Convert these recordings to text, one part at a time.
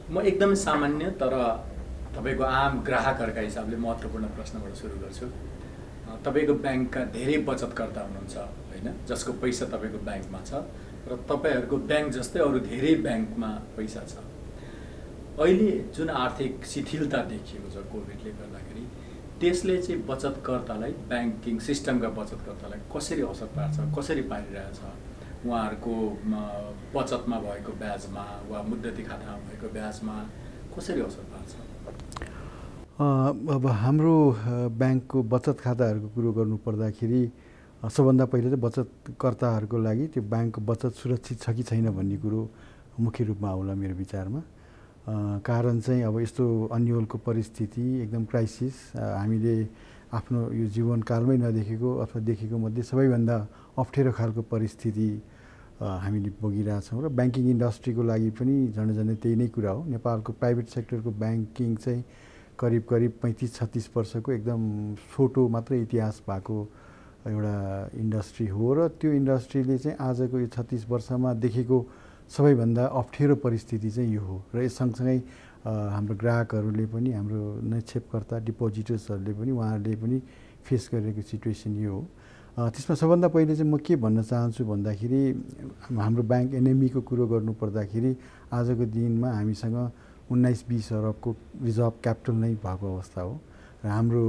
म एकदमै सामान्य तर तपाईँको आम ग्राहकहरूका हिसाबले महत्त्वपूर्ण प्रश्नबाट सुरु गर्छु। तपाईँको ब्याङ्कका धेरै बचतकर्ता हुनुहुन्छ होइन, जसको पैसा तपाईँको ब्याङ्कमा छ र तपाईँहरूको ब्याङ्क जस्तै अरू धेरै ब्याङ्कमा पैसा छ। अहिले जुन आर्थिक शिथिलता देखिएको छ कोभिडले गर्दाखेरि, त्यसले चाहिँ बचतकर्तालाई, ब्याङ्किङ सिस्टमका बचतकर्तालाई कसरी असर पार्छ, कसरी पारिरहेछ? उहाँहरूको बचतमा भएको ब्याजमा वा मुद्दती खातामा भएको ब्याजमा कसरी असर पार्छ? अब हाम्रो ब्याङ्कको बचत खाताहरूको कुरो गर्नुपर्दाखेरि सबभन्दा पहिले चाहिँ बचतकर्ताहरूको लागि त्यो ब्याङ्कको बचत सुरक्षित छ कि छैन भन्ने कुरो मुख्य रूपमा आउला मेरो विचारमा। कारण चाहिँ अब यस्तो अन्योलको परिस्थिति, एकदम क्राइसिस, हामीले आफ्नो यो जीवनकालमै नदेखेको अथवा देखेको मध्ये सबैभन्दा अप्ठ्यारो खालको परिस्थिति हामीले भोगिरहेछौँ र ब्याङ्किङ इन्डस्ट्रीको लागि पनि झन्डै त्यही नै कुरा हो। नेपालको प्राइभेट सेक्टरको ब्याङ्किङ चाहिँ करिब 35-36 वर्षको एकदम छोटो मात्रै इतिहास भएको एउटा इन्डस्ट्री हो र त्यो इन्डस्ट्रीले चाहिँ आजको यो 36 वर्षमा देखेको सबैभन्दा अप्ठ्यारो परिस्थिति चाहिँ यो हो र यस सँगसँगै हाम्रो ग्राहकहरूले पनि, हाम्रो निक्षेपकर्ता डिपोजिटर्सहरूले पनि, उहाँहरूले पनि फेस गरिरहेको सिचुएसन यो हो। त्यसमा सबभन्दा पहिले चाहिँ म के भन्न चाहन्छु भन्दाखेरि, हाम्रो ब्याङ्क एनएमईको कुरो गर्नुपर्दाखेरि आजको दिनमा हामीसँग 19-20 अरबको रिजर्भ क्यापिटल नै भएको अवस्था हो र हाम्रो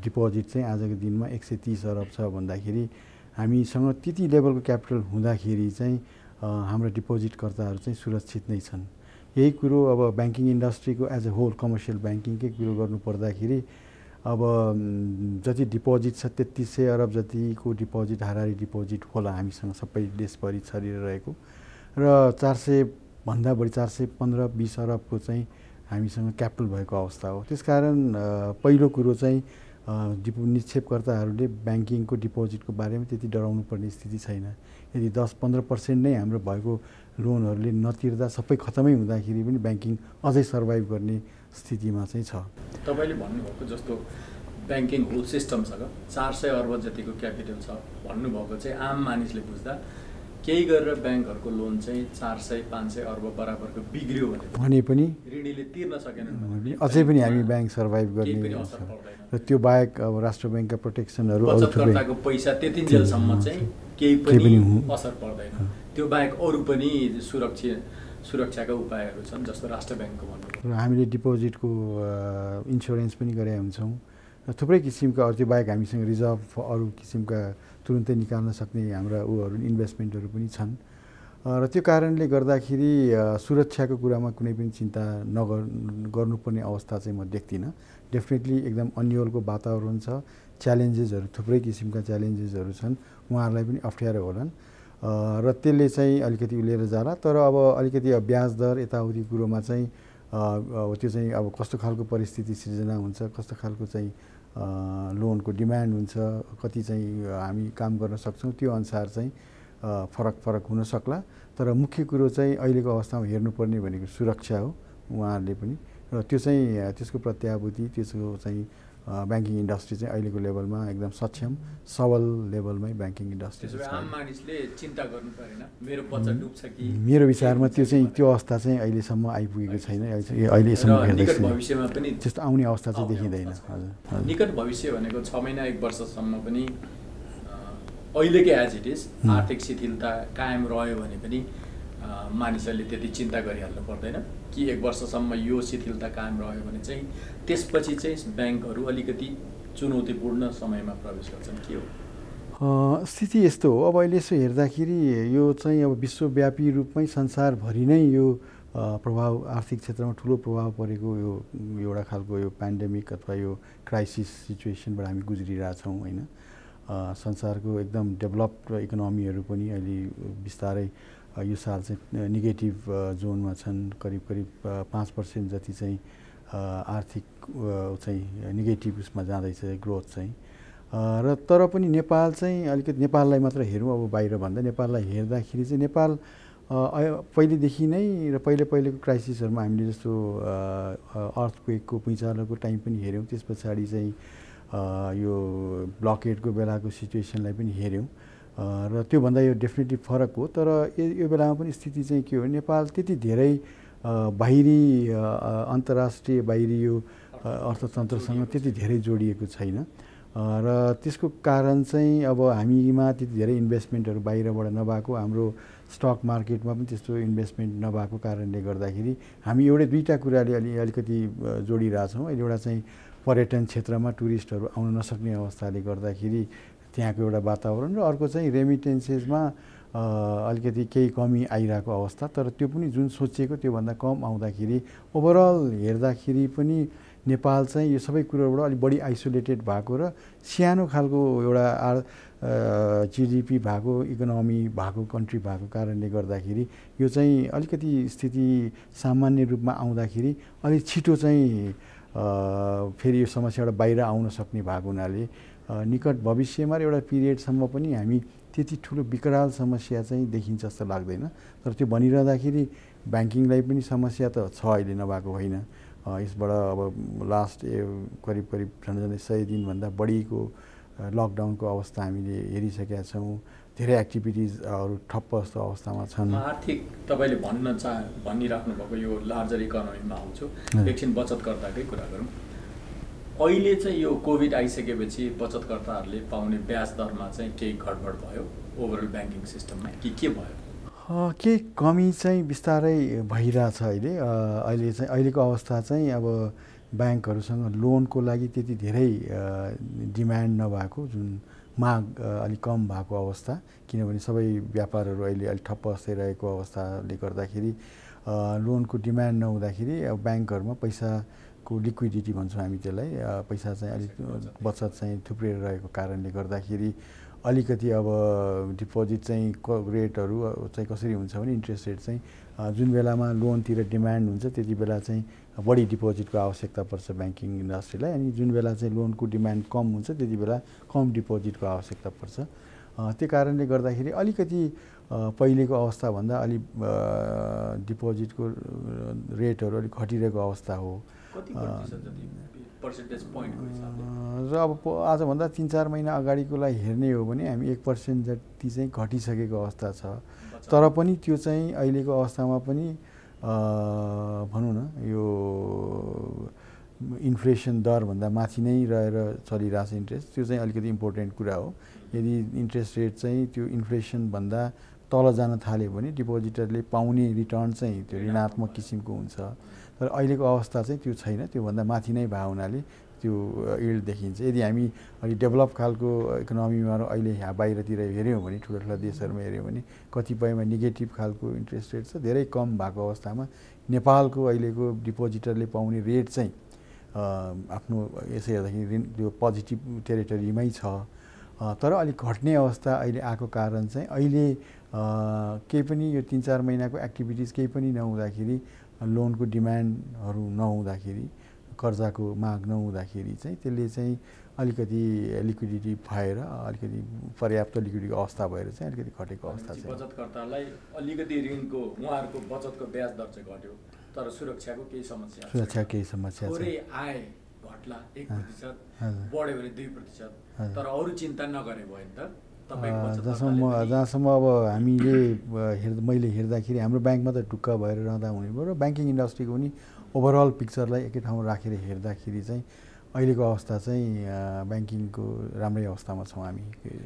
डिपोजिट चाहिँ आजको दिनमा 130 अरब छ भन्दाखेरि हामीसँग त्यति लेभलको क्यापिटल हुँदाखेरि चाहिँ हाम्रो डिपोजिटकर्ताहरू चाहिँ सुरक्षित नै छन्। यही कुरो अब ब्याङ्किङ इन्डस्ट्रीको एज अ होल कमर्सियल ब्याङ्किङकै कुरो गर्नुपर्दाखेरि अब जति डिपोजिट छ 3300 अरब जतिको डिपोजिट, हाराहारी डिपोजिट होला हामीसँग सबै देशभरि छरिएर रहेको र 400 भन्दा बढी 415-20 अरबको चाहिँ हामीसँग क्यापिटल भएको अवस्था हो। त्यसकारण पहिलो कुरो चाहिँ निक्षेपकर्ताहरूले ब्याङ्किङको डिपोजिटको बारेमा त्यति डराउनु पर्ने स्थिति छैन। यदि 10-15% नै हाम्रो भएको लोनहरूले नतिर्दा सबै खतमै हुँदाखेरि पनि ब्याङ्किङ अझै सर्भाइभ गर्ने स्थितिमा चाहिँ छ। तपाईँले भन्नुभएको जस्तो ब्याङ्किङ होल सिस्टमसँग 400 अर्ब जतिको क्यापिटल छ भन्नुभएको चाहिँ आम मानिसले बुझ्दा केही गरेर ब्याङ्कहरूको लोन चाहिँ 400-500 अर्ब बराबरको बिग्रियो भने पनि ऋणीले तिर्न सकेनन् अझै पनि हामी ब्याङ्क सर्भाइभ गर्ने र त्यो बाहेक अब राष्ट्र ब्याङ्कका प्रोटेक्सनहरू, बचतकर्ताको पैसा त्यतिन्जेलसम्म चाहिँ केही पनि असर पर्दैन। त्यो बाहेक अरू पनि सुरक्षाका उपायहरू छन्, जस्तो राष्ट्र ब्याङ्कको भन्नु र हामीले डिपोजिटको इन्सुरेन्स पनि गरेका हुन्छौँ र थुप्रै किसिमका अरू। त्यो बाहेक हामीसँग रिजर्भ अरू किसिमका तुरुन्तै निकाल्न सक्ने हाम्रा इन्भेस्टमेन्टहरू पनि छन् र त्यो कारणले गर्दाखेरि सुरक्षाको कुरामा कुनै पनि चिन्ता गर्नुपर्ने अवस्था चाहिँ म देख्दिनँ। डेफिनेटली एकदम अन्योलको वातावरण छ, च्यालेन्जेसहरू, थुप्रै किसिमका च्यालेन्जेसहरू छन्, उहाँहरूलाई पनि अप्ठ्यारो होलान् र त्यसले चाहिँ अलिकति लिएर जाला। तर अब अलिकति ब्याज दर यताउति कुरोमा चाहिँ त्यो चाहिँ अब कस्तो खालको परिस्थिति सिर्जना हुन्छ, कस्तो खालको चाहिँ लोनको डिमान्ड हुन्छ, कति चाहिँ हामी काम गर्न सक्छौँ, त्यो अनुसार चाहिँ फरक हुन सक्ला। तर मुख्य कुरो चाहिँ अहिलेको अवस्थामा हेर्नुपर्ने भनेको सुरक्षा हो उहाँहरूले पनि, र त्यो चाहिँ त्यसको प्रत्याभूति, त्यसको चाहिँ ब्याङ्किङ इन्डस्ट्री चाहिँ अहिलेको लेभलमा एकदम सक्षम सबल लेभलमै ब्याङ्किङ इन्डस्ट्री छ। आम मानिसले चिन्ता गर्नु परेन मेरो बचत डुब्छ कि? मेरो विचारमा त्यो अवस्था चाहिँ अहिलेसम्म आइपुगेको छैन। अहिलेसम्म निकट भविष्यमा पनि त्यस्तो आउने अवस्था चाहिँ देखिँदैन। निकट भविष्य भनेको 6 महिना 1 वर्षसम्म पनि अहिलेकै एज इट इज आर्थिक शिथिलता कायम रह्यो भने पनि मानिसहरूले त्यति चिन्ता गरिहाल्नु पर्दैन कि 1 वर्षसम्म यो शिथिलता कायम रह्यो भने चाहिँ त्यसपछि चाहिँ ब्याङ्कहरू अलिकति चुनौतीपूर्ण समयमा प्रवेश गर्छन् के हो स्थिति? यस्तो हो, अब अहिले यसो हेर्दाखेरि यो चाहिँ अब विश्वव्यापी रूपमै संसारभरि नै यो प्रभाव, आर्थिक क्षेत्रमा ठुलो प्रभाव परेको यो एउटा खालको यो पेन्डेमिक अथवा यो क्राइसिस सिचुएसनबाट हामी गुज्रिरहेछौँ होइन। संसारको एकदम डेभलप्ड इकोनोमीहरू पनि अहिले बिस्तारै यो साल चाहिँ नेगेटिभ जोनमा छन्। करिब 5% जति चाहिँ आर्थिक चाहिँ नेगेटिभ उसमा जाँदैछ ग्रोथ चाहिँ। र तर पनि नेपाल चाहिँ अलिकति, नेपाललाई मात्र हेरौँ अब बाहिर भन्दा, नेपाललाई हेर्दाखेरि चाहिँ नेपाल पहिलेदेखि नै र पहिलेको क्राइसिसहरूमा हामीले जस्तो अर्थक्वेकको, भुइँचालोको टाइम पनि हेऱ्यौँ, त्यस पछाडि चाहिँ यो ब्लकेडको बेलाको सिचुएसनलाई पनि हेऱ्यौँ र त्योभन्दा यो डेफिनेटली फरक हो। तर यो बेलामा पनि स्थिति चाहिँ के हो, नेपाल त्यति धेरै बाहिरी अन्तर्राष्ट्रिय बाहिरी यो अर्थतन्त्रसँग त्यति धेरै जोडिएको छैन र त्यसको कारण चाहिँ अब हामीमा त्यति धेरै इन्भेस्टमेन्टहरू बाहिरबाट नभएको, हाम्रो स्टक मार्केटमा पनि त्यस्तो इन्भेस्टमेन्ट नभएको कारणले गर्दाखेरि हामी दुईवटा कुराले अलिकति जोडिरहेछौँ। एउटा चाहिँ पर्यटन क्षेत्रमा टुरिस्टहरू आउन नसक्ने अवस्थाले गर्दाखेरि त्यहाँको एउटा वातावरण, र अर्को चाहिँ रेमिटेन्सेसमा अलिकति केही कमी आइरहेको अवस्था। तर त्यो पनि जुन सोचिएको त्योभन्दा कम आउँदाखेरि ओभरअल हेर्दाखेरि पनि नेपाल चाहिँ यो सबै कुरोबाट अलिक बढी आइसोलेटेड भएको र सानो खालको एउटा जिडिपी भएको इकोनोमी भएको कन्ट्री भएको कारणले गर्दाखेरि यो चाहिँ अलिकति स्थिति सामान्य रूपमा आउँदाखेरि अलिक छिटो चाहिँ फेरि यो समस्याबाट बाहिर आउन सक्ने भएको हुनाले निकट भविष्यमा एउटा पिरियडसम्म पनि हामी त्यति ठुलो विकराल समस्या चाहिँ देखिन्छ जस्तो लाग्दैन। तर त्यो भनिरहँदाखेरि ब्याङ्किङलाई पनि समस्या त छ, अहिले नभएको होइन। यसबाट अब लास्ट करिब झन्डै 100 दिनभन्दा बढीको लकडाउनको अवस्था हामीले हेरिसकेका छौँ। धेरै एक्टिभिटिजहरू ठप्प जस्तो अवस्थामा छन्। आर्थिक तपाईँले भनिराख्नु भएको यो लार्जर इकोनोमीमा आउँछु, एकछिन बचतकर्ताकै कुरा गरौँ। अहिले चाहिँ यो कोभिड आइसकेपछि बचतकर्ताहरूले पाउने ब्याज दरमा चाहिँ केही गडबड भयो ओभरअल ब्याङ्किङ सिस्टममा के भयो? केही कमी चाहिँ बिस्तारै भइरहेछ अहिलेको अवस्था चाहिँ। अब ब्याङ्कहरूसँग लोनको लागि त्यति धेरै डिमान्ड नभएको, जुन माग अलिक कम भएको अवस्था, किनभने सबै व्यापारहरू अहिले अलिक ठप्प जस्तै रहेको अवस्थाले गर्दाखेरि लोनको डिमान्ड नहुँदाखेरि अब ब्याङ्कहरूमा पैसाको लिक्विडिटी भन्छौँ हामी त्यसलाई, पैसा चाहिँ अलिक बचत चाहिँ थुप्रै रहेको कारणले गर्दाखेरि अलिकति अब डिपोजिट चाहिँ रेटहरू चाहिँ कसरी हुन्छ भने इन्ट्रेस्ट रेट चाहिँ जुन बेलामा लोनतिर डिमान्ड हुन्छ त्यति बेला चाहिँ बढी डिपोजिटको आवश्यकता पर्छ ब्याङ्किङ इन्डस्ट्रीलाई, अनि जुन बेला चाहिँ लोनको डिमान्ड कम हुन्छ त्यति बेला कम डिपोजिटको आवश्यकता पर्छ। त्यो कारणले गर्दाखेरि अलिकति पहिलेको अवस्थाभन्दा अलिक डिपोजिटको रेटहरू अलिक घटिरहेको अवस्था हो। र अब आजभन्दा 3-4 महिना अगाडिकोलाई हेर्ने हो भने हामी 1% जति चाहिँ घटिसकेको अवस्था छ। तर पनि त्यो चाहिँ अहिलेको अवस्थामा पनि भनौँ न यो इन्फ्लेसन दरभन्दा माथि नै रहेर चलिरहेछ इन्ट्रेस्ट। त्यो चाहिँ अलिकति इम्पोर्टेन्ट कुरा हो। यदि इन्ट्रेस्ट रेट चाहिँ त्यो इन्फ्लेसनभन्दा तल जान थाल्यो भने डिपोजिटरले पाउने रिटर्न चाहिँ त्यो ऋणात्मक किसिमको हुन्छ। तर अहिलेको अवस्था चाहिँ त्यो छैन, त्योभन्दा माथि नै भएको हुनाले त्यो यिल्ड देखिन्छ। यदि हामी अलिक डेभलप खालको इकोनोमीमा र अहिले यहाँ बाहिरतिर हेऱ्यौँ भने ठुला देशहरूमा हेऱ्यौँ भने कतिपयमा नेगेटिभ खालको इन्ट्रेस्ट रेट छ। धेरै कम भएको अवस्थामा नेपालको अहिलेको डिपोजिटरले पाउने रेट चाहिँ आफ्नो यसै हेर्दाखेरि त्यो पोजिटिभ टेरिटोरीमै छ। तर अलिक घट्ने अवस्था अहिले आएको कारण चाहिँ अहिले केही पनि यो 3-4 महिनाको एक्टिभिटिज केही पनि नहुँदाखेरि, लोनको डिमान्डहरू नहुँदाखेरि, कर्जाको माग नहुँदाखेरि चाहिँ त्यसले चाहिँ अलिकति लिक्विडिटी भएर अलिकति पर्याप्त लिक्विडिटीको अवस्था भएर चाहिँ अलिकति घटेको अवस्था छ। बचतकर्तालाई अलिकति ऋणको उहाँहरूको बचतको ब्याज दर चाहिँ घट्यो, तर सुरक्षाको केही समस्या छ। आय घट्ला 1%, बढ्यो भने 2%, तर अरू चिन्ता नगरे भयो नि त। जहाँसम्म अब मैले हेर्दाखेरि हाम्रो ब्याङ्कमा त ढुक्क भएर रहँदा हुने भयो, र ब्याङ्किङ इन्डस्ट्रीको पनि ओभरअल पिक्चरलाई एकै ठाउँमा राखेर हेर्दाखेरि चाहिँ अहिलेको अवस्था चाहिँ ब्याङ्किङको राम्रै अवस्थामा छौँ हामी,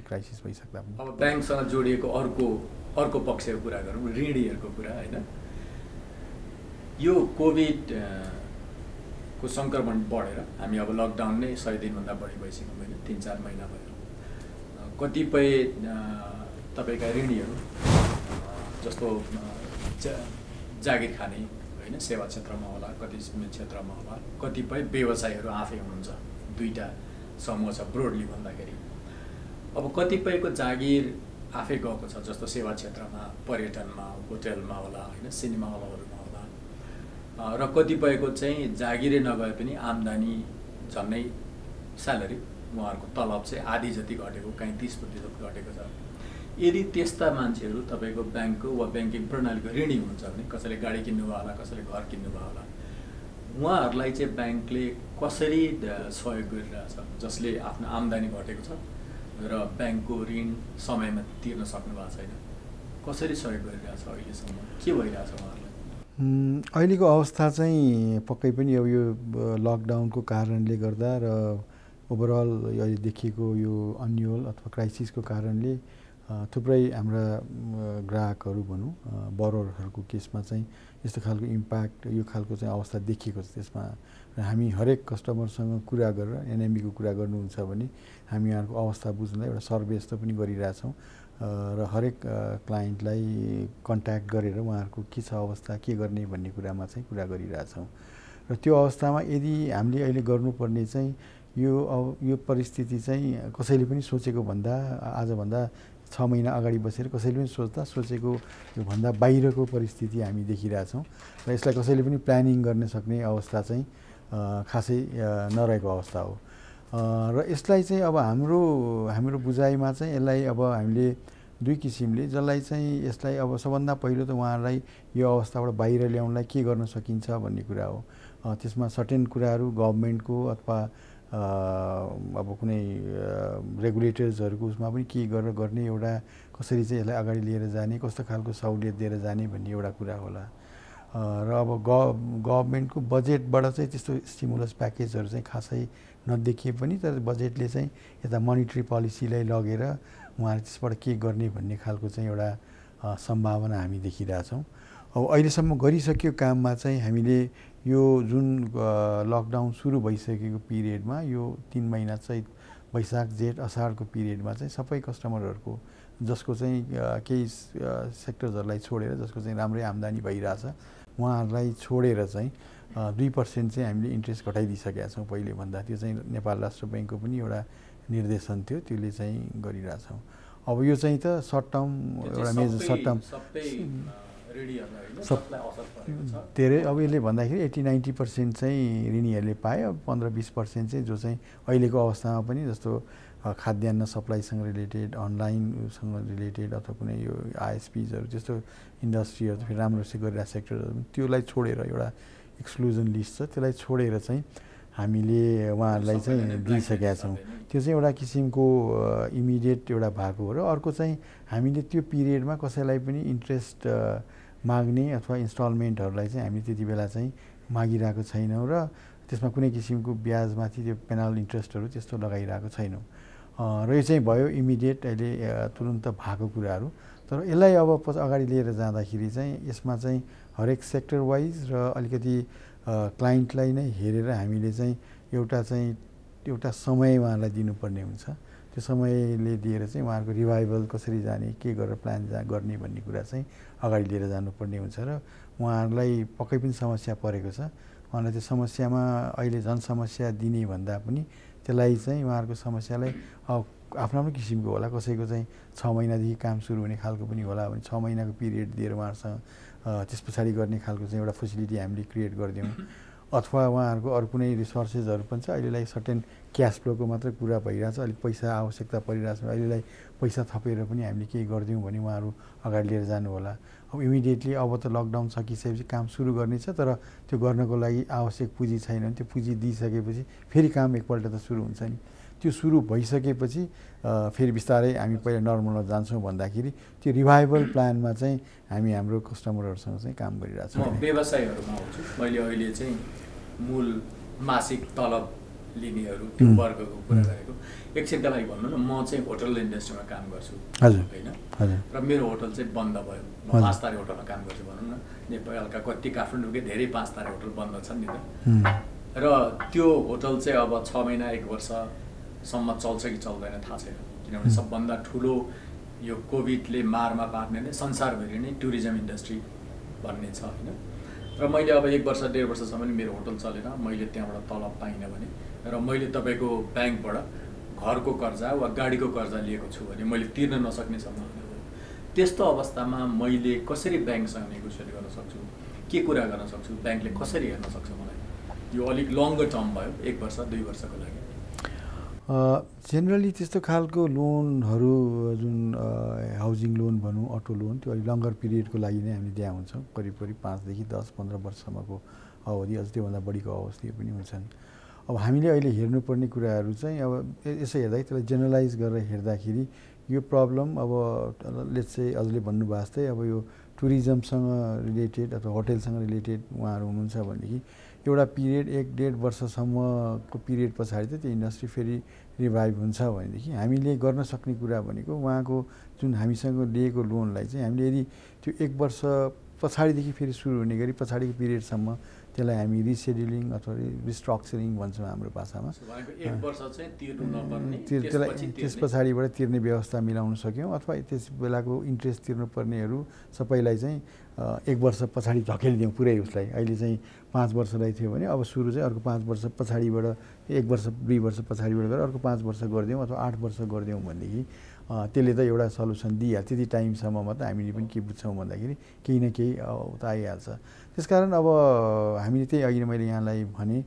क्राइसिस भइसक्दा पनि। अब ब्याङ्कसँग जोडिएको अर्को पक्षको कुरा गरौँ, ऋणीहरूको कुरा होइन। यो कोभिड को सङ्क्रमण बढेर हामी अब लकडाउन नै 100 दिनभन्दा बढी भइसक्यो होइन, 3-4 महिना भयो। कतिपय तपाईँका ऋणीहरू जस्तो जागिर खाने होइन, सेवा क्षेत्रमा होला, कति सिमेन्ट क्षेत्रमा होला, कतिपय व्यवसायीहरू आफै हुनुहुन्छ। दुईवटा समूह छ ब्रोडली भन्दाखेरि। अब कतिपयको जागिर आफै गएको छ, जस्तो सेवा क्षेत्रमा, पर्यटनमा, होटेलमा होला होइन, सिनेमा हलहरूमा होला, र कतिपयको चाहिँ जागिरै नगए पनि आम्दानी झन्नै स्यालेरी उहाँहरूको तलब चाहिँ आधी जति घटेको, कहीँ 30% घटेको छ। यदि त्यस्ता मान्छेहरू तपाईँको ब्याङ्कको वा ब्याङ्किङ प्रणालीको ऋणी हुनुहुन्छ भने, कसैले गाडी किन्नुभयो होला, कसैले घर किन्नुभयो होला, उहाँहरूलाई चाहिँ ब्याङ्कले कसरी सहयोग गरिरहेछ, जसले आफ्नो आम्दानी घटेको छ र ब्याङ्कको ऋण समयमा तिर्न सक्नु भएको छैन, कसरी सहयोग गरिरहेछ, अहिलेसम्म के भइरहेछ उहाँहरूलाई? अहिलेको अवस्था चाहिँ पक्कै पनि अब यो लकडाउनको कारणले गर्दा र ओभरअल अहिले देखिएको यो अन्युअल अथवा क्राइसिसको कारणले थुप्रै हाम्रा ग्राहकहरू भनौँ बरोवरहरूको केसमा चाहिँ यस्तो खालको इम्प्याक्ट यो खालको चाहिँ अवस्था देखिएको छ। त्यसमा हामी हरेक कस्टमरसँग कुरा गरेर एनएमबीको कुरा गर्नुहुन्छ भने हामी यहाँको अवस्था बुझ्नलाई एउटा सर्वे जस्तो पनि गरिरहेछौँ र हरेक क्लाइन्टलाई कन्ट्याक्ट गरेर उहाँहरूको के छ अवस्था के गर्ने भन्ने कुरामा चाहिँ कुरा गरिरहेछौँ। र त्यो अवस्थामा यदि हामीले अहिले गर्नुपर्ने चाहिँ यो परिस्थिति चाहिँ कसैले पनि सोचेको भन्दा आजभन्दा 6 महिना अगाडि बसेर कसैले पनि सोचेको यो भन्दा बाहिरको परिस्थिति हामी देखिरहेछौँ र यसलाई कसैले पनि प्लानिङ गर्न सक्ने अवस्था चाहिँ खासै नरहेको अवस्था हो। र यसलाई चाहिँ अब हाम्रो बुझाइमा चाहिँ यसलाई अब हामीले दुई किसिमले जसलाई चाहिँ यसलाई अब सबभन्दा पहिलो त उहाँहरूलाई यो अवस्थाबाट बाहिर ल्याउनलाई के गर्न सकिन्छ भन्ने कुरा हो। त्यसमा सर्टेन कुराहरू गभर्मेन्टको अथवा अब कुनै रेगुलेटर्सहरूको उसमा पनि के गरेर गर्ने एउटा कसरी चाहिँ यसलाई अगाडि लिएर जाने कस्तो खालको सहुलियत दिएर जाने भन्ने एउटा कुरा होला। र अब गभर्मेन्टको बजेटबाट चाहिँ त्यस्तो स्टिमुलस प्याकेजहरू चाहिँ खासै नदेखिए पनि तर बजेटले चाहिँ यता मोनिटरी पोलिसीलाई लगेर उहाँहरूले त्यसबाट के गर्ने भन्ने खालको चाहिँ एउटा सम्भावना हामी देखिरहेछौँ। अब अहिलेसम्म गरिसकेको काममा चाहिँ हामीले यो जुन लकडाउन सुरु भइसकेको पिरियडमा यो 3 महिना चाहिँ वैशाख जेठ असारको पिरियडमा चाहिँ सबै कस्टमरहरूको जसको चाहिँ केही सेक्टर्सहरूलाई छोडेर जसको चाहिँ राम्रै आम्दानी भइरहेछ उहाँहरूलाई छोडेर चाहिँ 2% चाहिँ हामीले इन्ट्रेस्ट घटाइदिइसकेका छौँ पहिले भन्दा। त्यो चाहिँ नेपाल राष्ट्र ब्याङ्कको पनि एउटा निर्देशन थियो त्यसले चाहिँ गरिरहेछौँ। अब यो चाहिँ त सर्ट टर्म एउटा मेजर सर्ट टर्म धेरै अब यसले भन्दाखेरि 80-90% चाहिँ ऋणीहरूले पाए। अब 15-20% चाहिँ जो चाहिँ अहिलेको अवस्थामा पनि जस्तो खाद्यान्न सप्लाईसँग रिलेटेड अनलाइनसँग रिलेटेड अथवा कुनै यो आइएसपीजहरू त्यस्तो इन्डस्ट्रीहरू फेरि राम्रोसित गरिरहेको सेक्टरहरू त्यसलाई छोडेर एउटा एक्सक्लुजन लिस्ट छ त्यसलाई छोडेर चाहिँ हामीले उहाँहरूलाई चाहिँ दिइसकेका छौँ। त्यो चाहिँ एउटा किसिमको इमिडिएट एउटा भएको हो। र अर्को चाहिँ हामीले त्यो पिरियडमा कसैलाई पनि इन्ट्रेस्ट माग्ने अथवा इन्स्टलमेन्टहरूलाई चाहिँ हामी त्यति बेला चाहिँ मागिरहेको छैनौँ र त्यसमा कुनै किसिमको ब्याजमाथि त्यो पेनल इन्ट्रेस्टहरू त्यस्तो लगाइरहेको छैनौँ। र यो चाहिँ भयो इमिडिएट अहिले तुरुन्त भएको कुराहरू। तर यसलाई अब अगाडि लिएर जाँदाखेरि चाहिँ यसमा चाहिँ हरेक सेक्टर वाइज र अलिकति क्लाइन्टलाई नै हेरेर हामीले चाहिँ एउटा समय उहाँहरूलाई दिनुपर्ने हुन्छ। त्यो समयले दिएर चाहिँ उहाँहरूको रिभाइभल कसरी जाने के गरेर प्लान गर्ने भन्ने कुरा चाहिँ अगाडि लिएर जानुपर्ने हुन्छ। र उहाँहरूलाई पक्कै पनि समस्या परेको छ। उहाँलाई त्यो समस्यामा अहिले झन् समस्या दिने भन्दा पनि त्यसलाई चाहिँ उहाँहरूको समस्यालाई आफ्नो आफ्नो किसिमको होला। कसैको चाहिँ 6 महिनादेखि काम सुरु हुने खालको पनि होला भने 6 महिनाको पिरियड दिएर उहाँहरूसँग त्यस पछाडि गर्ने खालको चाहिँ एउटा फेसिलिटी हामीले क्रिएट गरिदिउँ। अथवा उहाँहरूको अरू कुनै रिसोर्सेसहरू पनि छ। अहिलेलाई सर्टेन क्यास फ्लोको मात्रै कुरा भइरहेछ। अलिक पैसा आवश्यकता परिरहेछ। अहिलेलाई पैसा थपेर पनि हामीले केही गरिदिउँ भने उहाँहरू अगाडि लिएर जानु होला। अब इमिडिएटली अब त लकडाउन सकिसकेपछि काम सुरु गर्नेछ तर त्यो गर्नको लागि आवश्यक पुँजी छैन भने त्यो पुँजी दिइसकेपछि फेरि काम एकपल्ट त सुरु हुन्छ नि। त्यो सुरु भइसकेपछि फेरि बिस्तारै हामी पहिला नर्मलमा जान्छौँ भन्दाखेरि त्यो रिभाइभल प्लानमा चाहिँ हामी हाम्रो कस्टमरहरूसँग चाहिँ काम गरिरहेछौँ। व्यवसायहरूमा आउँछु। मैले अहिले चाहिँ मूल मासिक तलब लिनेहरू त्यो वर्गको कुरा गरेको। एकछिन त्यसलाई भन्नु न, म चाहिँ होटल इन्डस्ट्रीमा काम गर्छु होइन, र मेरो होटल चाहिँ बन्द भयो। म 5 तारे होटलमा काम गर्छु भनौँ न। नेपालका कति काठमाडौँकै धेरै 5 तारे होटल बन्द छन् नि त। र त्यो होटल चाहिँ अब 6 महिना 1 वर्षसम्म चल्छ कि चल्दैन थाहा छैन। किनभने सबभन्दा ठुलो यो कोभिडले मारमा पार्ने नै संसारभरि नै टुरिज्म इन्डस्ट्री भन्ने छ होइन। र मैले अब 1 वर्ष 1.5 वर्षसम्म मेरो होटल चलेन, मैले त्यहाँबाट तलब पाइनँ भने र मैले तपाईँको ब्याङ्कबाट घरको कर्जा वा गाडीको कर्जा लिएको छु भने मैले तिर्न नसक्ने सम्भावना हो। त्यस्तो अवस्थामा मैले कसरी ब्याङ्कसँग नेगोसिएट गर्न सक्छु, के कुरा गर्न सक्छु, ब्याङ्कले कसरी हेर्न सक्छ मलाई? यो अलिक लङ्गर टर्म भयो, 1 वर्ष 2 वर्षको लागि। जेनरली त्यस्तो खालको लोनहरू जुन हाउसिङ लोन भनौँ अटो लोन त्यो अलिक लङ्गर पिरियडको लागि नै हामीले दिया हुन्छौँ। करिब 5देखि 10-15 वर्षसम्मको अवधि अझ त्योभन्दा बढीको अवस्था पनि हुन्छन्। अब हामीले अहिले हेर्नुपर्ने कुराहरू चाहिँ अब यसो हेर्दा त्यसलाई जेनरलाइज गरेर हेर्दाखेरि यो प्रब्लम अब लेट्स चाहिँ अझले भन्नुभएको जस्तै अब यो टुरिज्मसँग रिलेटेड अथवा होटलसँग रिलेटेड उहाँहरू हुनुहुन्छ भनेदेखि एउटा पिरियड 1-1.5 वर्षसम्मको पिरियड पछाडि चाहिँ त्यो इन्डस्ट्री फेरि रिभाइभ हुन्छ भनेदेखि हामीले गर्न सक्ने कुरा भनेको उहाँको जुन हामीसँग लिएको लोनलाई चाहिँ हामीले यदि त्यो 1 वर्ष पछाडिदेखि फेरि सुरु हुने गरी पछाडिको पिरियडसम्म त्यसलाई हामी रिसेड्युलिङ अथवा रिस्ट्रक्चरिङ भन्छौँ हाम्रो भाषामा। त्यस पछाडिबाट तिर्ने व्यवस्था मिलाउन सक्यौँ अथवा त्यस बेलाको इन्ट्रेस्ट तिर्नुपर्नेहरू सबैलाई चाहिँ 1 वर्ष पछाडि धकेलिदिउँ पुरै उसलाई। अहिले चाहिँ 5 वर्षलाई थियो भने अब सुरु चाहिँ अर्को 5 वर्ष पछाडिबाट 1 वर्ष 2 वर्ष पछाडिबाट गरेर अर्को 5 वर्ष गरिदिउँ अथवा 8 वर्ष गरिदिउँ भनेदेखि त्यसले त एउटा सल्युसन दिइहाल्छ। त्यति टाइमसम्ममा त हामीले पनि के बुझ्छौँ भन्दाखेरि केही न केही उता आइहाल्छ। त्यसकारण अब हामीले त्यही अघि मैले यहाँलाई भने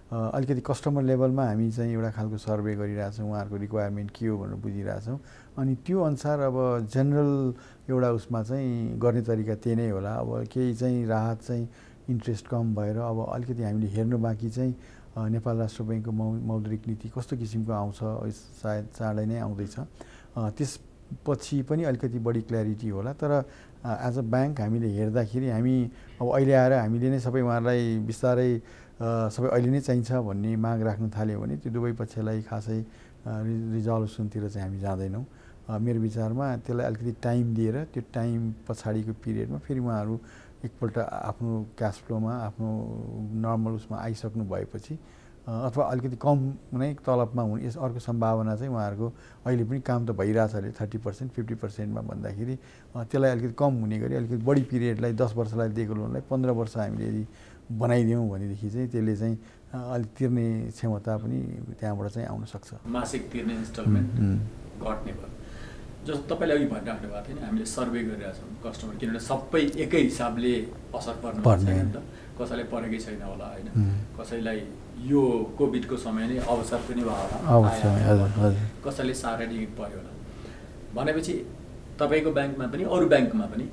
अलिकति कस्टमर लेभलमा हामी चाहिँ एउटा खालको सर्वे गरिरहेछौँ, उहाँहरूको रिक्वायरमेन्ट के हो भनेर बुझिरहेछौँ। अनि त्यो अनुसार अब जेनरल एउटा उसमा चाहिँ गर्ने तरिका त्यही नै होला। अब केही चाहिँ राहत चाहिँ इन्ट्रेस्ट कम भएर अब अलिकति हामीले हेर्नु बाँकी चाहिँ नेपाल राष्ट्र ब्याङ्कको मौद्रिक नीति कस्तो किसिमको आउँछ, सायद चाँडै नै आउँदैछ। त्यसपछि पनि अलिकति बढी क्ल्यारिटी होला। तर एज अ ब्याङ्क हामीले हेर्दाखेरि हामी अब अहिले आएर हामीले नै सबै उहाँहरूलाई बिस्तारै सबै अहिले नै चाहिन्छ भन्ने माग राख्न थाल्यो भने त्यो दुवै पक्षलाई खासै रिजल्युसनतिर चाहिँ हामी जाँदैनौँ। मेरो विचारमा त्यसलाई अलिकति टाइम दिएर त्यो टाइम पछाडिको पिरियडमा फेरि उहाँहरू एकपल्ट आफ्नो क्यास फ्लोमा आफ्नो नर्मल उसमा आइसक्नु भएपछि अथवा अलिकति कम नै तलबमा हुने यस अर्को सम्भावना चाहिँ उहाँहरूको अहिले पनि काम त भइरहेछ अरे 30% 50%मा भन्दाखेरि त्यसलाई अलिकति कम हुने गरी अलिकति बढी पिरियडलाई 10 वर्षलाई दिएको लोनलाई 15 वर्ष हामीले यदि बनाइदियौँ भनेदेखि चाहिँ त्यसले चाहिँ अलिक तिर्ने क्षमता पनि त्यहाँबाट चाहिँ आउन सक्छ। मासिक तिर्ने इन्स्टलमेन्ट घट्ने भयो। जस्तो तपाईँले अघि भनिराख्नु भएको थियो नि हामीले सर्वे गरिरहेछौँ कस्टमर, किनभने सबै एकै हिसाबले असर पर्नु छैन नि त। कसैलाई परेकै छैन होला होइन, कसैलाई यो कोभिडको समय नै अवसर पनि भयो होला, कसैले शारीरिक पर्यो होला भनेपछि तपाईँको ब्याङ्कमा पनि अरू ब्याङ्कमा पनि